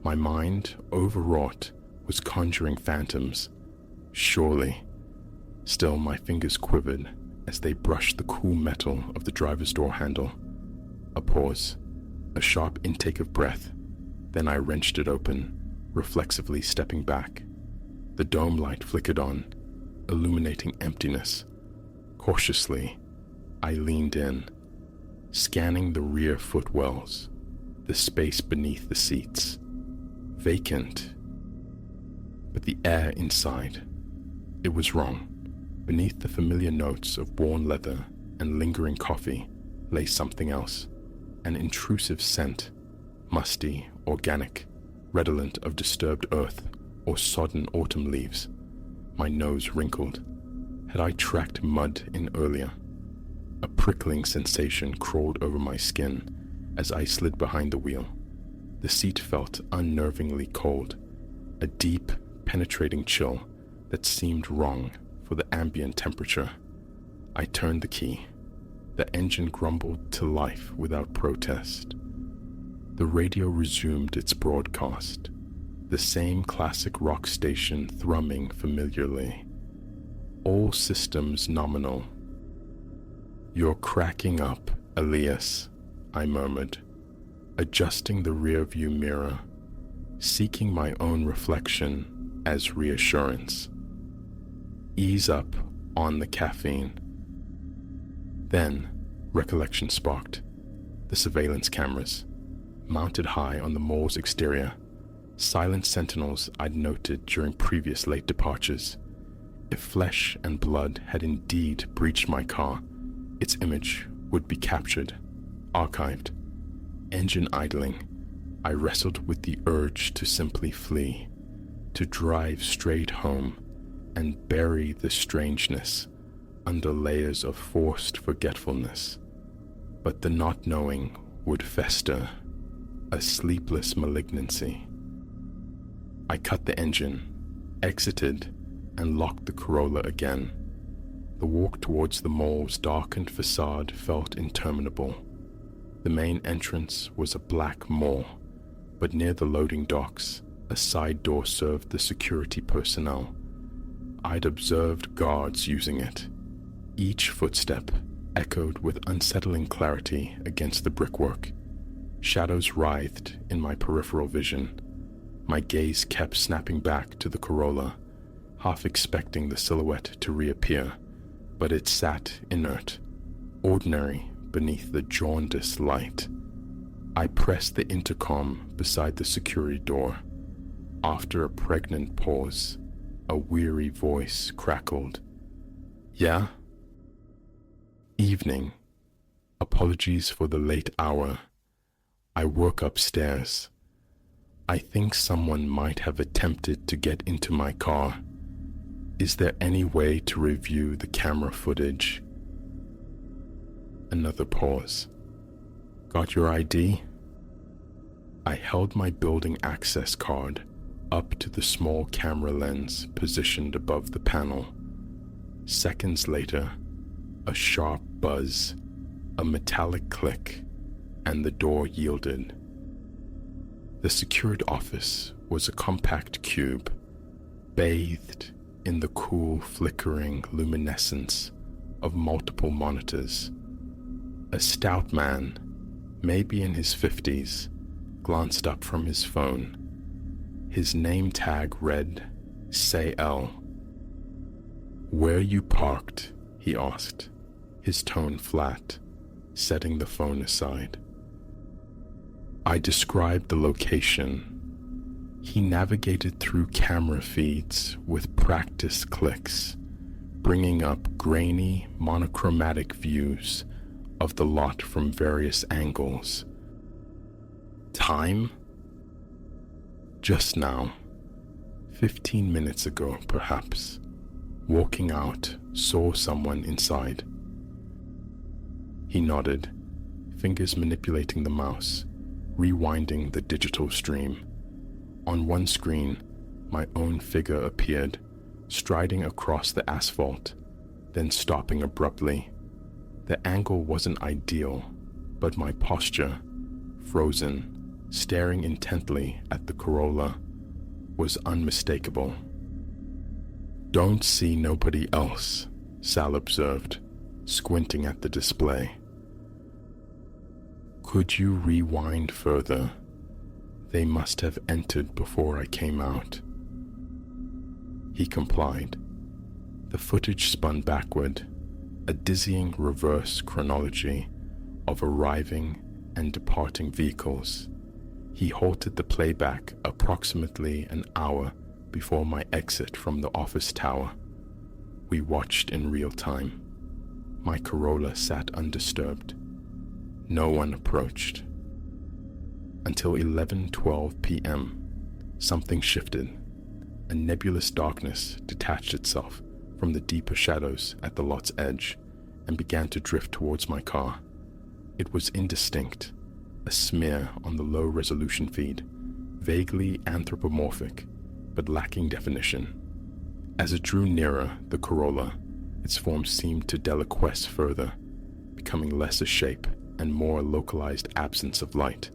My mind, overwrought, was conjuring phantoms. Surely. Still, my fingers quivered as they brushed the cool metal of the driver's door handle. A pause, a sharp intake of breath, then I wrenched it open, reflexively stepping back. The dome light flickered on, illuminating emptiness. Cautiously, I leaned in, scanning the rear footwells, the space beneath the seats. Vacant. But the air inside, it was wrong. Beneath the familiar notes of worn leather and lingering coffee lay something else, an intrusive scent, musty, organic, redolent of disturbed earth or sodden autumn leaves. My nose wrinkled. Had I tracked mud in earlier? A prickling sensation crawled over my skin as I slid behind the wheel. The seat felt unnervingly cold, a deep, penetrating chill that seemed wrong for the ambient temperature. I turned the key. The engine grumbled to life without protest. The radio resumed its broadcast, the same classic rock station thrumming familiarly. All systems nominal. You're cracking up, Elias, I murmured, adjusting the rear-view mirror, seeking my own reflection as reassurance. Ease up on the caffeine. Then, recollection sparked. The surveillance cameras, mounted high on the mall's exterior, silent sentinels I'd noted during previous late departures. If flesh and blood had indeed breached my car, its image would be captured, archived. Engine idling, I wrestled with the urge to simply flee, to drive straight home and bury the strangeness under layers of forced forgetfulness. But the not knowing would fester, a sleepless malignancy. I cut the engine, exited, and locked the Corolla again. The walk towards the mall's darkened facade felt interminable. The main entrance was a black mall, but near the loading docks, a side door served the security personnel. I'd observed guards using it. Each footstep echoed with unsettling clarity against the brickwork. Shadows writhed in my peripheral vision. My gaze kept snapping back to the Corolla, half expecting the silhouette to reappear, but it sat inert, ordinary beneath the jaundiced light. I pressed the intercom beside the security door. After a pregnant pause, a weary voice crackled. "Yeah?" "Evening. Apologies for the late hour. I work upstairs. I think someone might have attempted to get into my car. Is there any way to review the camera footage?" Another pause. "Got your ID?" I held my building access card up to the small camera lens positioned above the panel. Seconds later, a sharp buzz, a metallic click, and the door yielded. The secured office was a compact cube, bathed in the cool, flickering luminescence of multiple monitors. A stout man, maybe in his 50s, glanced up from his phone. His name tag read, "Say L." "Where you parked?" he asked, his tone flat, setting the phone aside. I described the location. He navigated through camera feeds with practiced clicks, bringing up grainy, monochromatic views of the lot from various angles. Time? Just now. 15 minutes ago, perhaps. Walking out, saw someone inside. He nodded, fingers manipulating the mouse, rewinding the digital stream. On one screen, my own figure appeared, striding across the asphalt, then stopping abruptly. The angle wasn't ideal, but my posture, frozen, staring intently at the Corolla, was unmistakable. "Don't see nobody else," Sal observed, squinting at the display. "Could you rewind further? They must have entered before I came out." He complied. The footage spun backward, a dizzying reverse chronology of arriving and departing vehicles. He halted the playback approximately an hour before my exit from the office tower. We watched in real time. My Corolla sat undisturbed. No one approached. Until 11:12 p.m., something shifted. A nebulous darkness detached itself from the deeper shadows at the lot's edge and began to drift towards my car. It was indistinct, a smear on the low-resolution feed, vaguely anthropomorphic, but lacking definition. As it drew nearer the Corolla, its form seemed to deliquesce further, becoming less a shape and more a localized absence of light.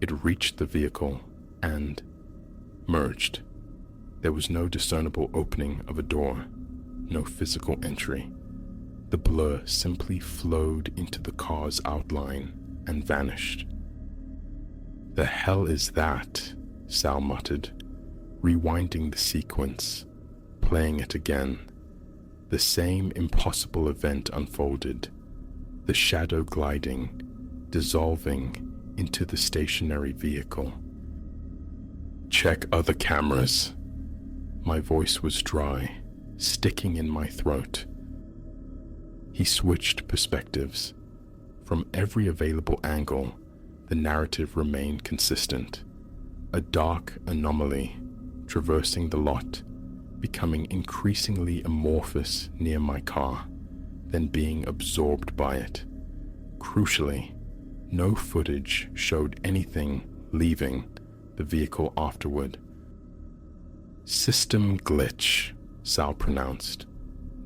It reached the vehicle and merged. There was no discernible opening of a door, no physical entry. The blur simply flowed into the car's outline and vanished. "The hell is that?" Sal muttered, rewinding the sequence, playing it again. The same impossible event unfolded, the shadow gliding, dissolving into the stationary vehicle. "Check other cameras." My voice was dry, sticking in my throat. He switched perspectives. From every available angle, the narrative remained consistent. A dark anomaly, traversing the lot, becoming increasingly amorphous near my car, then being absorbed by it. Crucially, no footage showed anything leaving the vehicle afterward. "System glitch," Sal pronounced,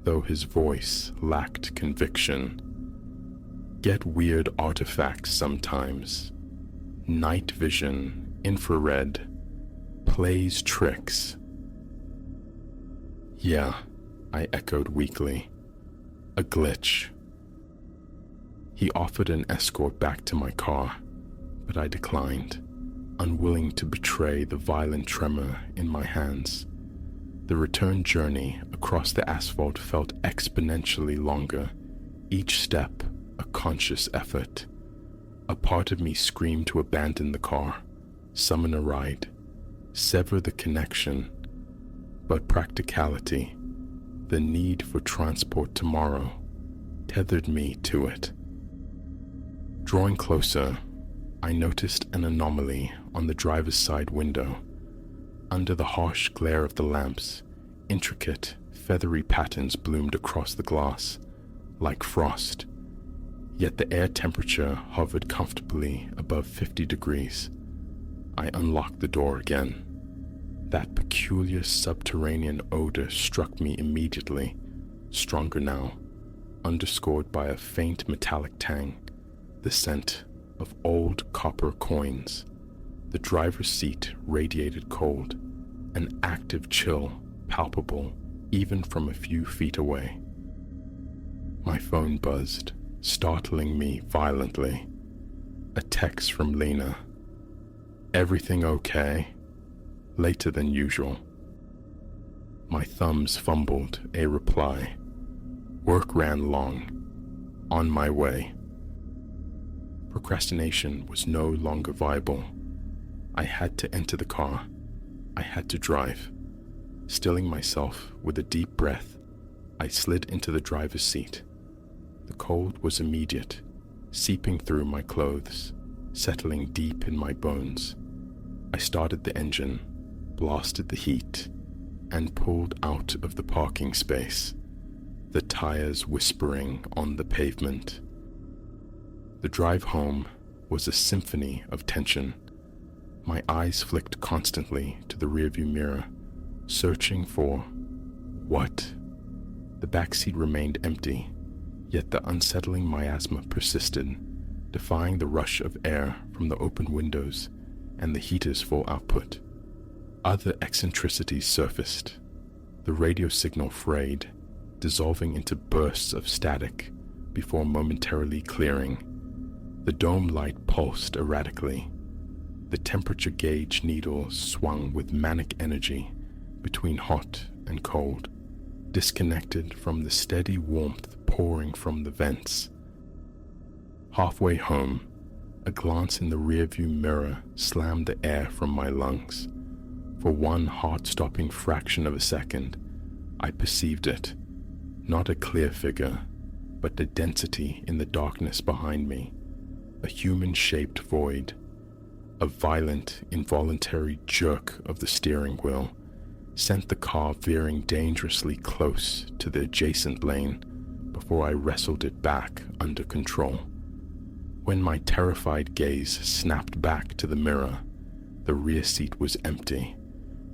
though his voice lacked conviction. "Get weird artifacts sometimes. Night vision, infrared, plays tricks." "Yeah," I echoed weakly. "A glitch." He offered an escort back to my car, but I declined, unwilling to betray the violent tremor in my hands. The return journey across the asphalt felt exponentially longer, each step a a conscious effort. A part of me screamed to abandon the car, summon a ride, sever the connection, but practicality, the need for transport tomorrow, tethered me to it. Drawing closer, I noticed an anomaly on the driver's side window. Under the harsh glare of the lamps, intricate, feathery patterns bloomed across the glass, like frost, yet the air temperature hovered comfortably above 50 degrees. I unlocked the door again. That peculiar subterranean odor struck me immediately, stronger now, underscored by a faint metallic tang, the scent of old copper coins. The driver's seat radiated cold, an active chill palpable even from a few feet away. My phone buzzed, startling me violently. A text from Lena. "Everything okay?" Later than usual. My thumbs fumbled a reply. "Work ran long. On my way." Procrastination was no longer viable. I had to enter the car. I had to drive. Stilling myself with a deep breath, I slid into the driver's seat. The cold was immediate, seeping through my clothes, settling deep in my bones. I started the engine, blasted the heat, and pulled out of the parking space, the tires whispering on the pavement. The drive home was a symphony of tension. My eyes flicked constantly to the rearview mirror, searching for what? The backseat remained empty, yet the unsettling miasma persisted, defying the rush of air from the open windows and the heater's full output. Other eccentricities surfaced. The radio signal frayed, dissolving into bursts of static before momentarily clearing. The dome light pulsed erratically. The temperature gauge needle swung with manic energy between hot and cold, disconnected from the steady warmth pouring from the vents. Halfway home, a glance in the rearview mirror slammed the air from my lungs. For one heart-stopping fraction of a second, I perceived it, not a clear figure, but the density in the darkness behind me, a human-shaped void. A violent, involuntary jerk of the steering wheel sent the car veering dangerously close to the adjacent lane before I wrestled it back under control. When my terrified gaze snapped back to the mirror, the rear seat was empty,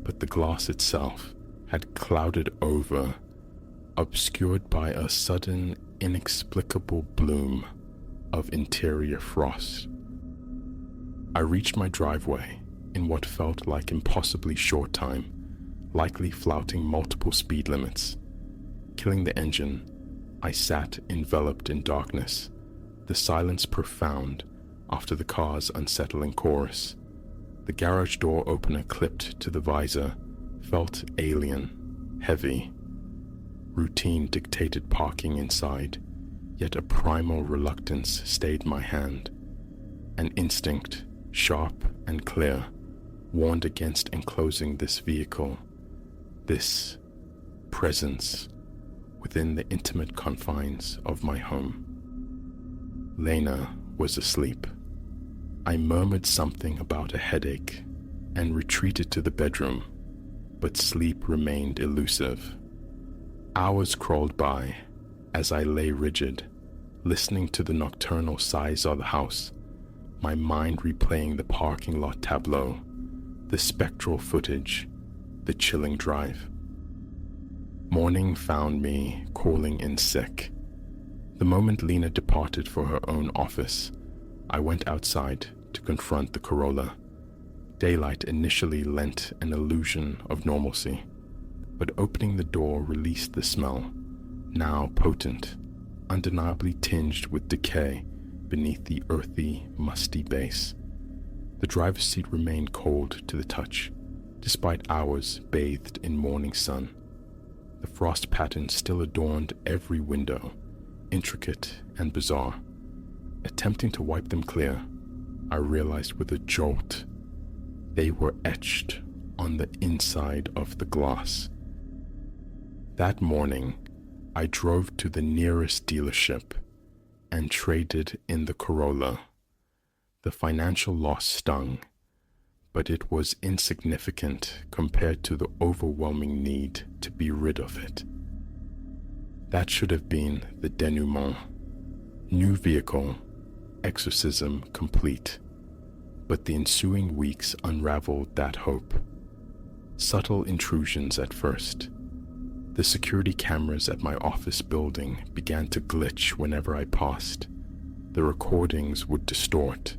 but the glass itself had clouded over, obscured by a sudden, inexplicable bloom of interior frost. I reached my driveway in what felt like impossibly short time, likely flouting multiple speed limits. Killing the engine, I sat enveloped in darkness, the silence profound after the car's unsettling chorus. The garage door opener clipped to the visor felt alien, heavy. Routine dictated parking inside, yet a primal reluctance stayed my hand. An instinct, sharp and clear, warned against enclosing this vehicle, this presence within the intimate confines of my home. Lena was asleep. I murmured something about a headache and retreated to the bedroom, but sleep remained elusive. Hours crawled by as I lay rigid, listening to the nocturnal sighs of the house, my mind replaying the parking lot tableau, the spectral footage, the chilling drive. Morning found me calling in sick. The moment Lena departed for her own office, I went outside to confront the Corolla. Daylight initially lent an illusion of normalcy, but opening the door released the smell, now potent, undeniably tinged with decay beneath the earthy, musty base. The driver's seat remained cold to the touch, despite hours bathed in morning sun. The frost pattern still adorned every window, intricate and bizarre, Attempting to wipe them clear, I realized with a jolt they were etched on the inside of the glass. That morning, I drove to the nearest dealership and traded in the Corolla. The financial loss stung, but it was insignificant compared to the overwhelming need to be rid of it. That should have been the denouement. New vehicle, exorcism complete. But the ensuing weeks unraveled that hope. Subtle intrusions at first. The security cameras at my office building began to glitch whenever I passed. The recordings would distort,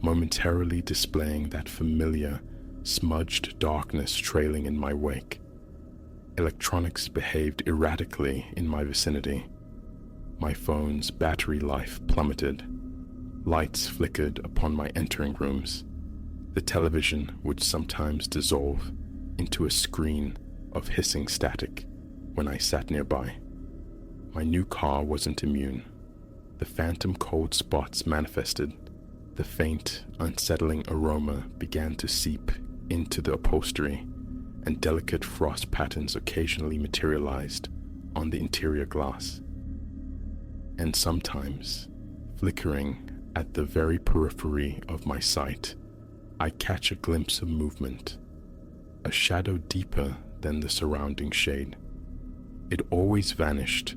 momentarily displaying that familiar, smudged darkness trailing in my wake. Electronics behaved erratically in my vicinity. My phone's battery life plummeted. Lights flickered upon my entering rooms. The television would sometimes dissolve into a screen of hissing static when I sat nearby. My new car wasn't immune. The phantom cold spots manifested. The faint, unsettling aroma began to seep into the upholstery, and delicate frost patterns occasionally materialized on the interior glass. And sometimes, flickering at the very periphery of my sight, I catch a glimpse of movement, a shadow deeper than the surrounding shade. It always vanished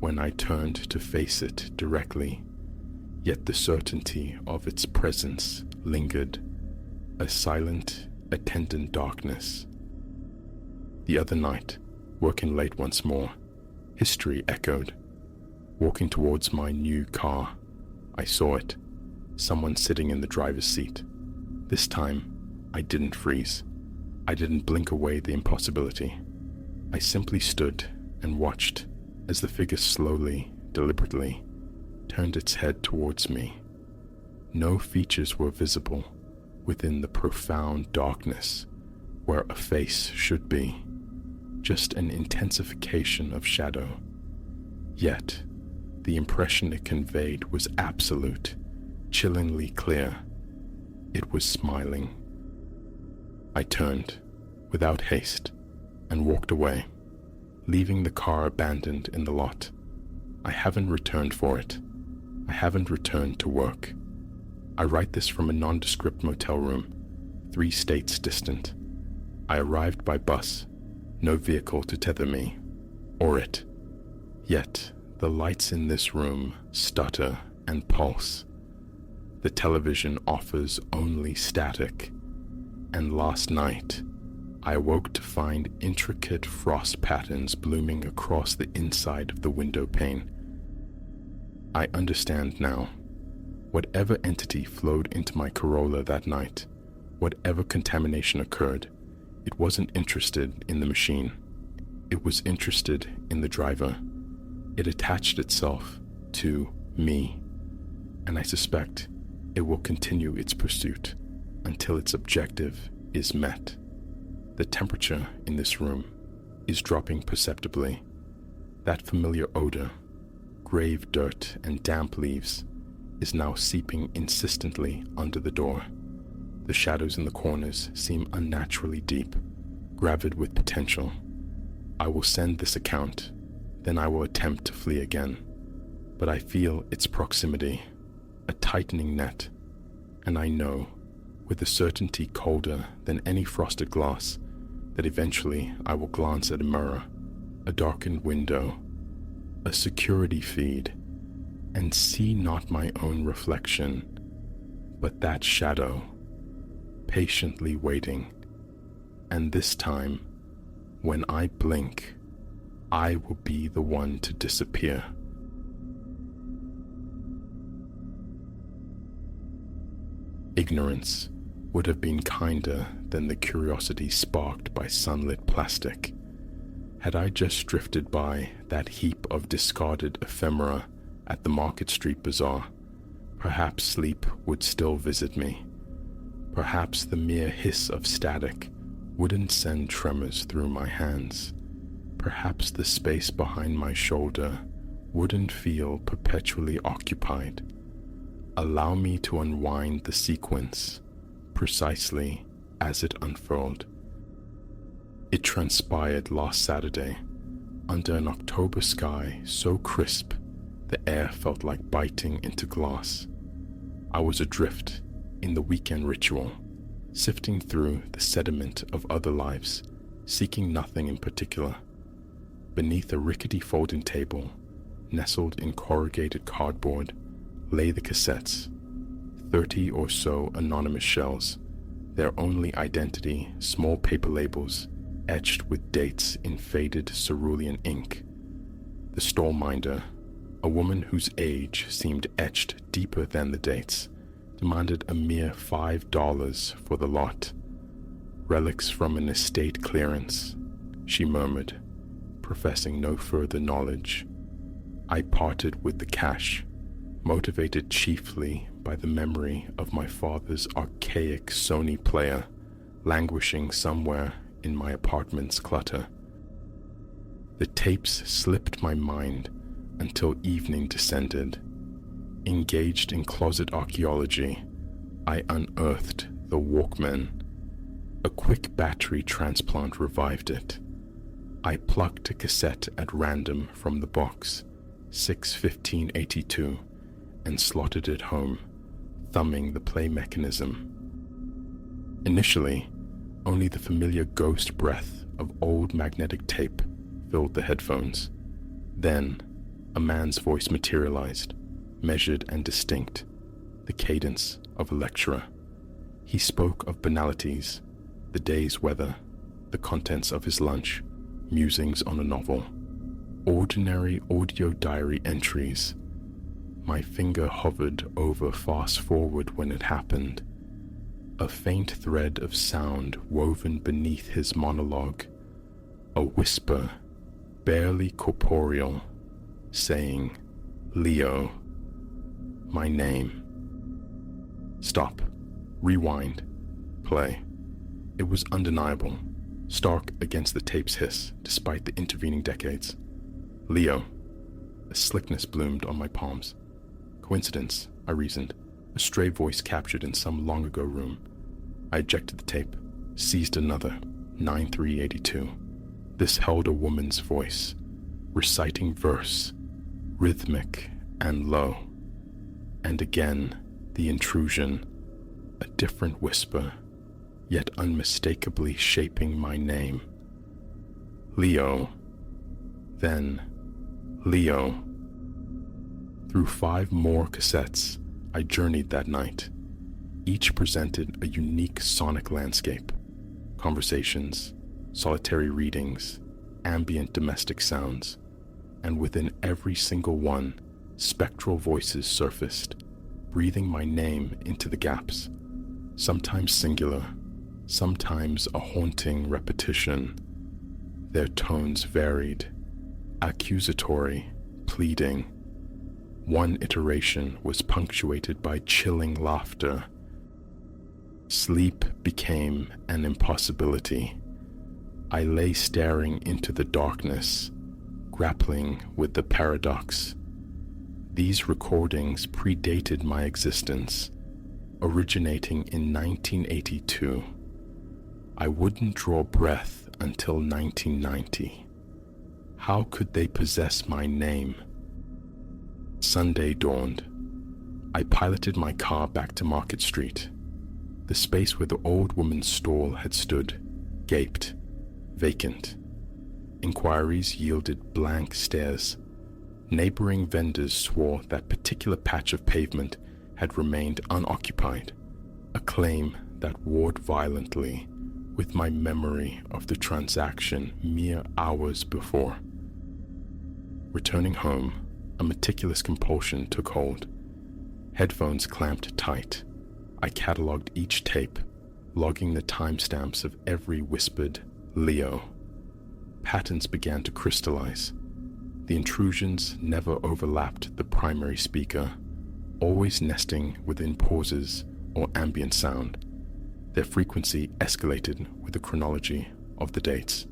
when I turned to face it directly, yet the certainty of its presence lingered, a silent, attendant darkness. The other night, working late once more, history echoed. Walking towards my new car, I saw it, someone sitting in the driver's seat. This time, I didn't freeze. I didn't blink away the impossibility. I simply stood and watched as the figure slowly, deliberately, turned its head towards me. No features were visible within the profound darkness where a face should be, just an intensification of shadow. Yet, the impression it conveyed was absolute, chillingly clear. It was smiling. I turned, without haste, and walked away, leaving the car abandoned in the lot. I haven't returned for it. I haven't returned to work. I write this from a nondescript motel room, 3 states distant. I arrived by bus, no vehicle to tether me, or it. Yet, the lights in this room stutter and pulse. The television offers only static. And last night, I awoke to find intricate frost patterns blooming across the inside of the window pane. I understand now. Whatever entity flowed into my Corolla that night, whatever contamination occurred, it wasn't interested in the machine. It was interested in the driver. It attached itself to me, and I suspect it will continue its pursuit until its objective is met. The temperature in this room is dropping perceptibly. That familiar odor, grave dirt and damp leaves, is now seeping insistently under the door. The shadows in the corners seem unnaturally deep, gravid with potential. I will send this account, then I will attempt to flee again. But I feel its proximity, a tightening net, and I know, with a certainty colder than any frosted glass, that eventually I will glance at a mirror, a darkened window, a security feed, and see not my own reflection, but that shadow, patiently waiting. And this time, when I blink, I will be the one to disappear. Ignorance would have been kinder than the curiosity sparked by sunlit plastic. Had I just drifted by that heap of discarded ephemera at the Market Street Bazaar, perhaps sleep would still visit me. Perhaps the mere hiss of static wouldn't send tremors through my hands. Perhaps the space behind my shoulder wouldn't feel perpetually occupied. allow me to unwind the sequence precisely as it unfurled. It transpired last Saturday, under an October sky so crisp the air felt like biting into glass. I was adrift in the weekend ritual, sifting through the sediment of other lives, seeking nothing in particular. Beneath a rickety folding table, nestled in corrugated cardboard, lay the cassettes, 30 or so anonymous shells, their only identity small paper labels etched with dates in faded cerulean ink. The stall minder, a woman whose age seemed etched deeper than the dates, demanded a mere $5 for the lot. Relics from an estate clearance, she murmured, professing no further knowledge. I parted with the cash, motivated chiefly by the memory of my father's archaic Sony player languishing somewhere in my apartment's clutter. The tapes slipped my mind until evening descended. Engaged in closet archaeology, I unearthed the Walkman. A quick battery transplant revived it. I plucked a cassette at random from the box, 61582, and slotted it home, thumbing the play mechanism. Initially, only the familiar ghost breath of old magnetic tape filled the headphones. Then, a man's voice materialized, measured and distinct, the cadence of a lecturer. He spoke of banalities, the day's weather, the contents of his lunch, musings on a novel, ordinary audio diary entries. My finger hovered over fast forward when it happened. A faint thread of sound woven beneath his monologue, a whisper, barely corporeal, saying, "Leo," my name. Stop, rewind, play. It was undeniable, stark against the tape's hiss, despite the intervening decades. Leo. A slickness bloomed on my palms. Coincidence, I reasoned, a stray voice captured in some long-ago room. I ejected the tape, seized another, 9382. This held a woman's voice, reciting verse, rhythmic and low. And again, the intrusion, a different whisper, yet unmistakably shaping my name. Leo. Then, Leo. Through 5 more cassettes, I journeyed that night. Each presented a unique sonic landscape, conversations, solitary readings, ambient domestic sounds, and within every single one, spectral voices surfaced, breathing my name into the gaps, sometimes singular, sometimes a haunting repetition. Their tones varied, accusatory, pleading. One iteration was punctuated by chilling laughter. Sleep became an impossibility. I lay staring into the darkness, grappling with the paradox. These recordings predated my existence, originating in 1982. I wouldn't draw breath until 1990. How could they possess my name? Sunday dawned. I piloted my car back to Market Street. The space where the old woman's stall had stood, gaped, vacant. Inquiries yielded blank stares. Neighboring vendors swore that particular patch of pavement had remained unoccupied, a claim that warred violently with my memory of the transaction mere hours before. Returning home, a meticulous compulsion took hold. Headphones clamped tight. I catalogued each tape, logging the timestamps of every whispered Leo. Patterns began to crystallize. The intrusions never overlapped the primary speaker, always nesting within pauses or ambient sound. Their frequency escalated with the chronology of the dates.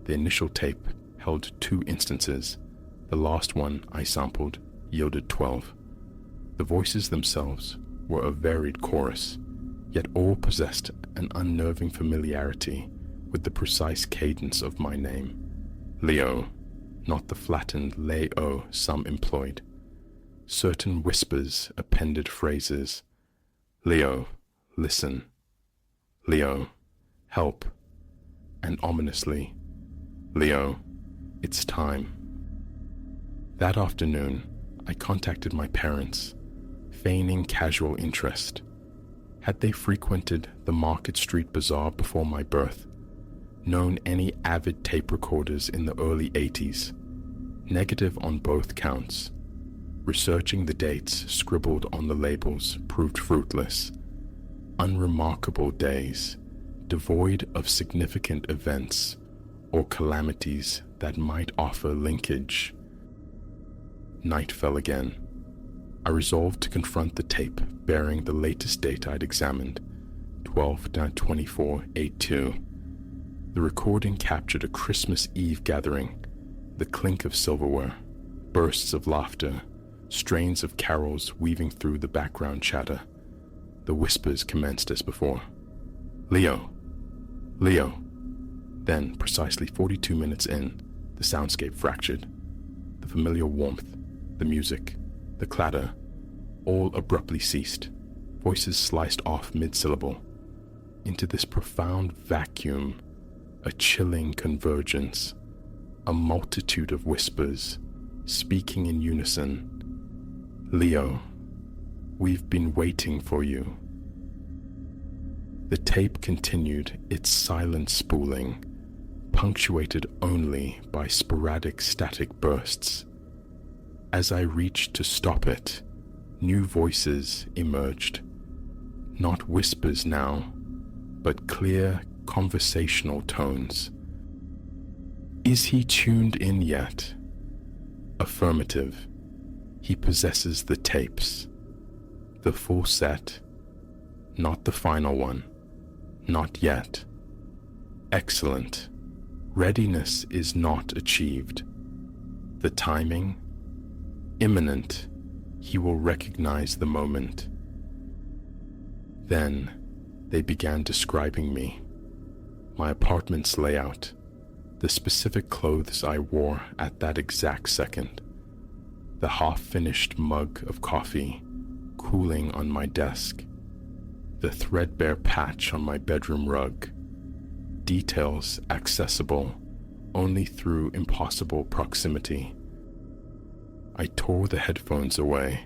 The initial tape held 2 instances. The last one I sampled yielded 12. The voices themselves were a varied chorus, yet all possessed an unnerving familiarity with the precise cadence of my name. Leo, not the flattened Leo some employed. Certain whispers appended phrases. Leo, listen. Leo, help. And ominously, Leo, it's time. That afternoon, I contacted my parents, feigning casual interest. Had they frequented the Market Street Bazaar before my birth? Known any avid tape recorders in the early 80s? Negative on both counts. Researching the dates scribbled on the labels proved fruitless. Unremarkable days, devoid of significant events or calamities that might offer linkage. Night fell again. I resolved to confront the tape bearing the latest date I'd examined, 12-24-82. The recording captured a Christmas Eve gathering, the clink of silverware, bursts of laughter, strains of carols weaving through the background chatter. The whispers commenced as before. Leo! Leo! Then, precisely 42 minutes in, the soundscape fractured. The familiar warmth, the music, the clatter, all abruptly ceased. Voices sliced off mid-syllable. Into this profound vacuum, a chilling convergence, a multitude of whispers, speaking in unison. Leo, we've been waiting for you. The tape continued its silent spooling, punctuated only by sporadic static bursts. As I reached to stop it, new voices emerged. Not whispers now, but clear conversational tones. Is he tuned in yet? Affirmative. He possesses the tapes. The full set. Not the final one. Not yet. Excellent. Readiness is not achieved. The timing? Imminent. He will recognize the moment. Then they began describing me, my apartment's layout, the specific clothes I wore at that exact second, the half-finished mug of coffee cooling on my desk, the threadbare patch on my bedroom rug, details accessible only through impossible proximity. I tore the headphones away,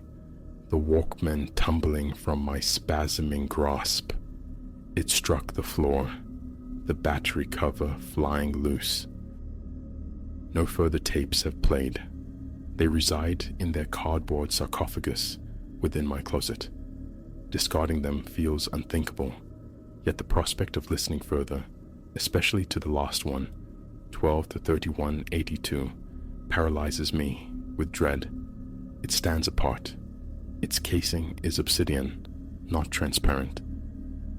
the Walkman tumbling from my spasming grasp. It struck the floor, the battery cover flying loose. No further tapes have played. They reside in their cardboard sarcophagus within my closet. Discarding them feels unthinkable, yet the prospect of listening further, especially to the last one, 12-31-82, paralyzes me with dread. It stands apart. Its casing is obsidian, not transparent.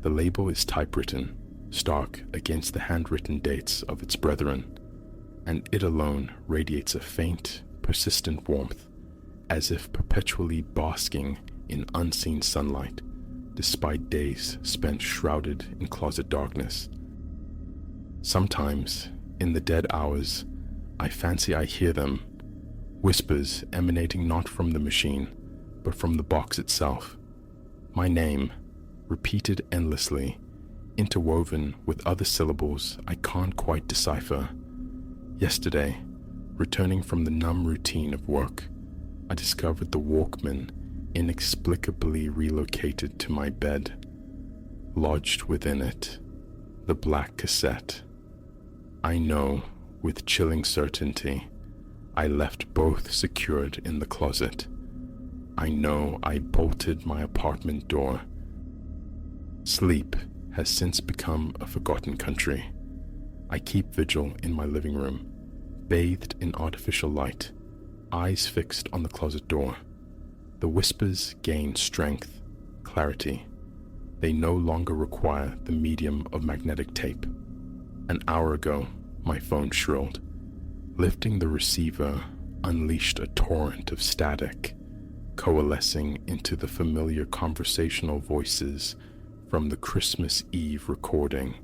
The label is typewritten, stark against the handwritten dates of its brethren, and it alone radiates a faint, persistent warmth, as if perpetually basking in unseen sunlight, despite days spent shrouded in closet darkness. Sometimes, in the dead hours, I fancy I hear them, whispers emanating not from the machine, but from the box itself. My name, repeated endlessly, interwoven with other syllables I can't quite decipher. Yesterday, returning from the numb routine of work, I discovered the Walkman inexplicably relocated to my bed. Lodged within it, the black cassette. I know, with chilling certainty, I left both secured in the closet. I know I bolted my apartment door. Sleep has since become a forgotten country. I keep vigil in my living room, bathed in artificial light, eyes fixed on the closet door. The whispers gain strength, clarity. They no longer require the medium of magnetic tape. An hour ago, my phone shrilled. Lifting the receiver unleashed a torrent of static. coalescing into the familiar conversational voices from the Christmas Eve recording.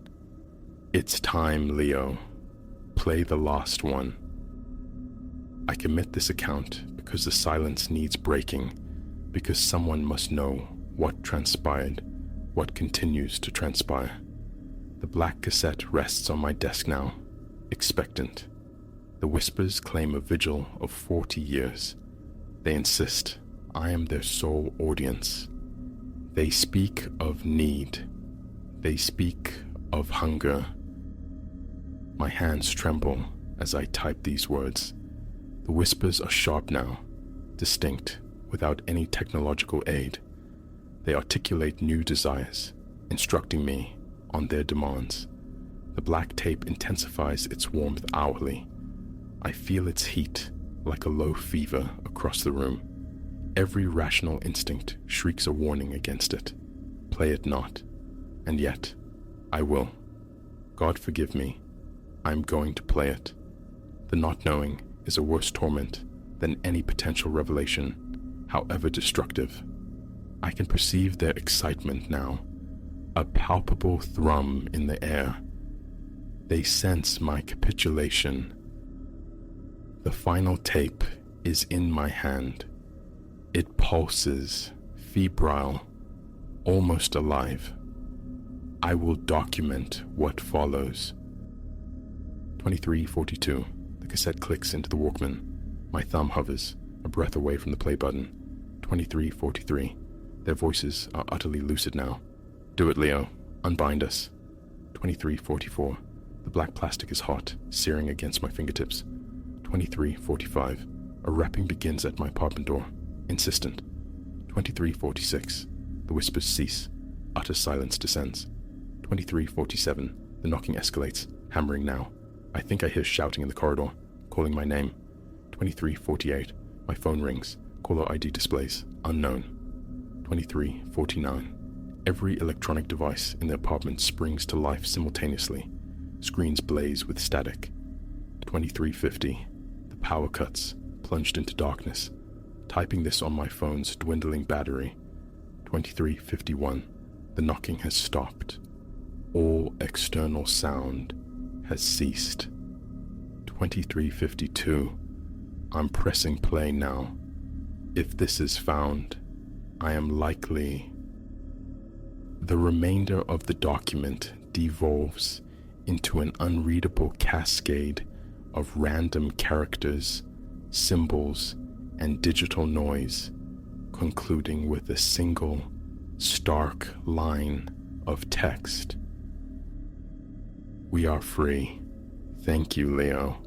It's time, Leo. Play the lost one. I commit this account because the silence needs breaking, because someone must know what transpired, what continues to transpire. The black cassette rests on my desk now, expectant. The whispers claim a vigil of 40 years. They insist I am their sole audience. They speak of need. They speak of hunger. My hands tremble as I type these words. The whispers are sharp now, distinct, without any technological aid. They articulate new desires, instructing me on their demands. The black tape intensifies its warmth hourly. I feel its heat like a low fever across the room. Every rational instinct shrieks a warning against it. Play it not. And yet, I will. God forgive me. I'm going to play it. The not knowing is a worse torment than any potential revelation, however destructive. I can perceive their excitement now, a palpable thrum in the air. They sense my capitulation. The final tape is in my hand. It pulses, febrile, almost alive. I will document what follows. 23:42. The cassette clicks into the Walkman. My thumb hovers, a breath away from the play button. 23:43. Their voices are utterly lucid now. Do it, Leo. Unbind us. 23:44. The black plastic is hot, searing against my fingertips. 23:45. A rapping begins at my apartment door, insistent. 23:46. The whispers cease. Utter silence descends. 23:47. The knocking escalates, hammering now. I think I hear shouting in the corridor, calling my name. 23:48. My phone rings. Caller ID displays unknown. 23:49. Every electronic device in the apartment springs to life simultaneously. Screens blaze with static. 23:50. The power cuts, plunged into darkness. Typing this on my phone's dwindling battery. 23:51. The knocking has stopped. All external sound has ceased. 23:52. I'm pressing play now. If this is found, I am likely... The remainder of the document devolves into an unreadable cascade of random characters, symbols, and digital noise, concluding with a single, stark line of text. We are free. Thank you, Leo.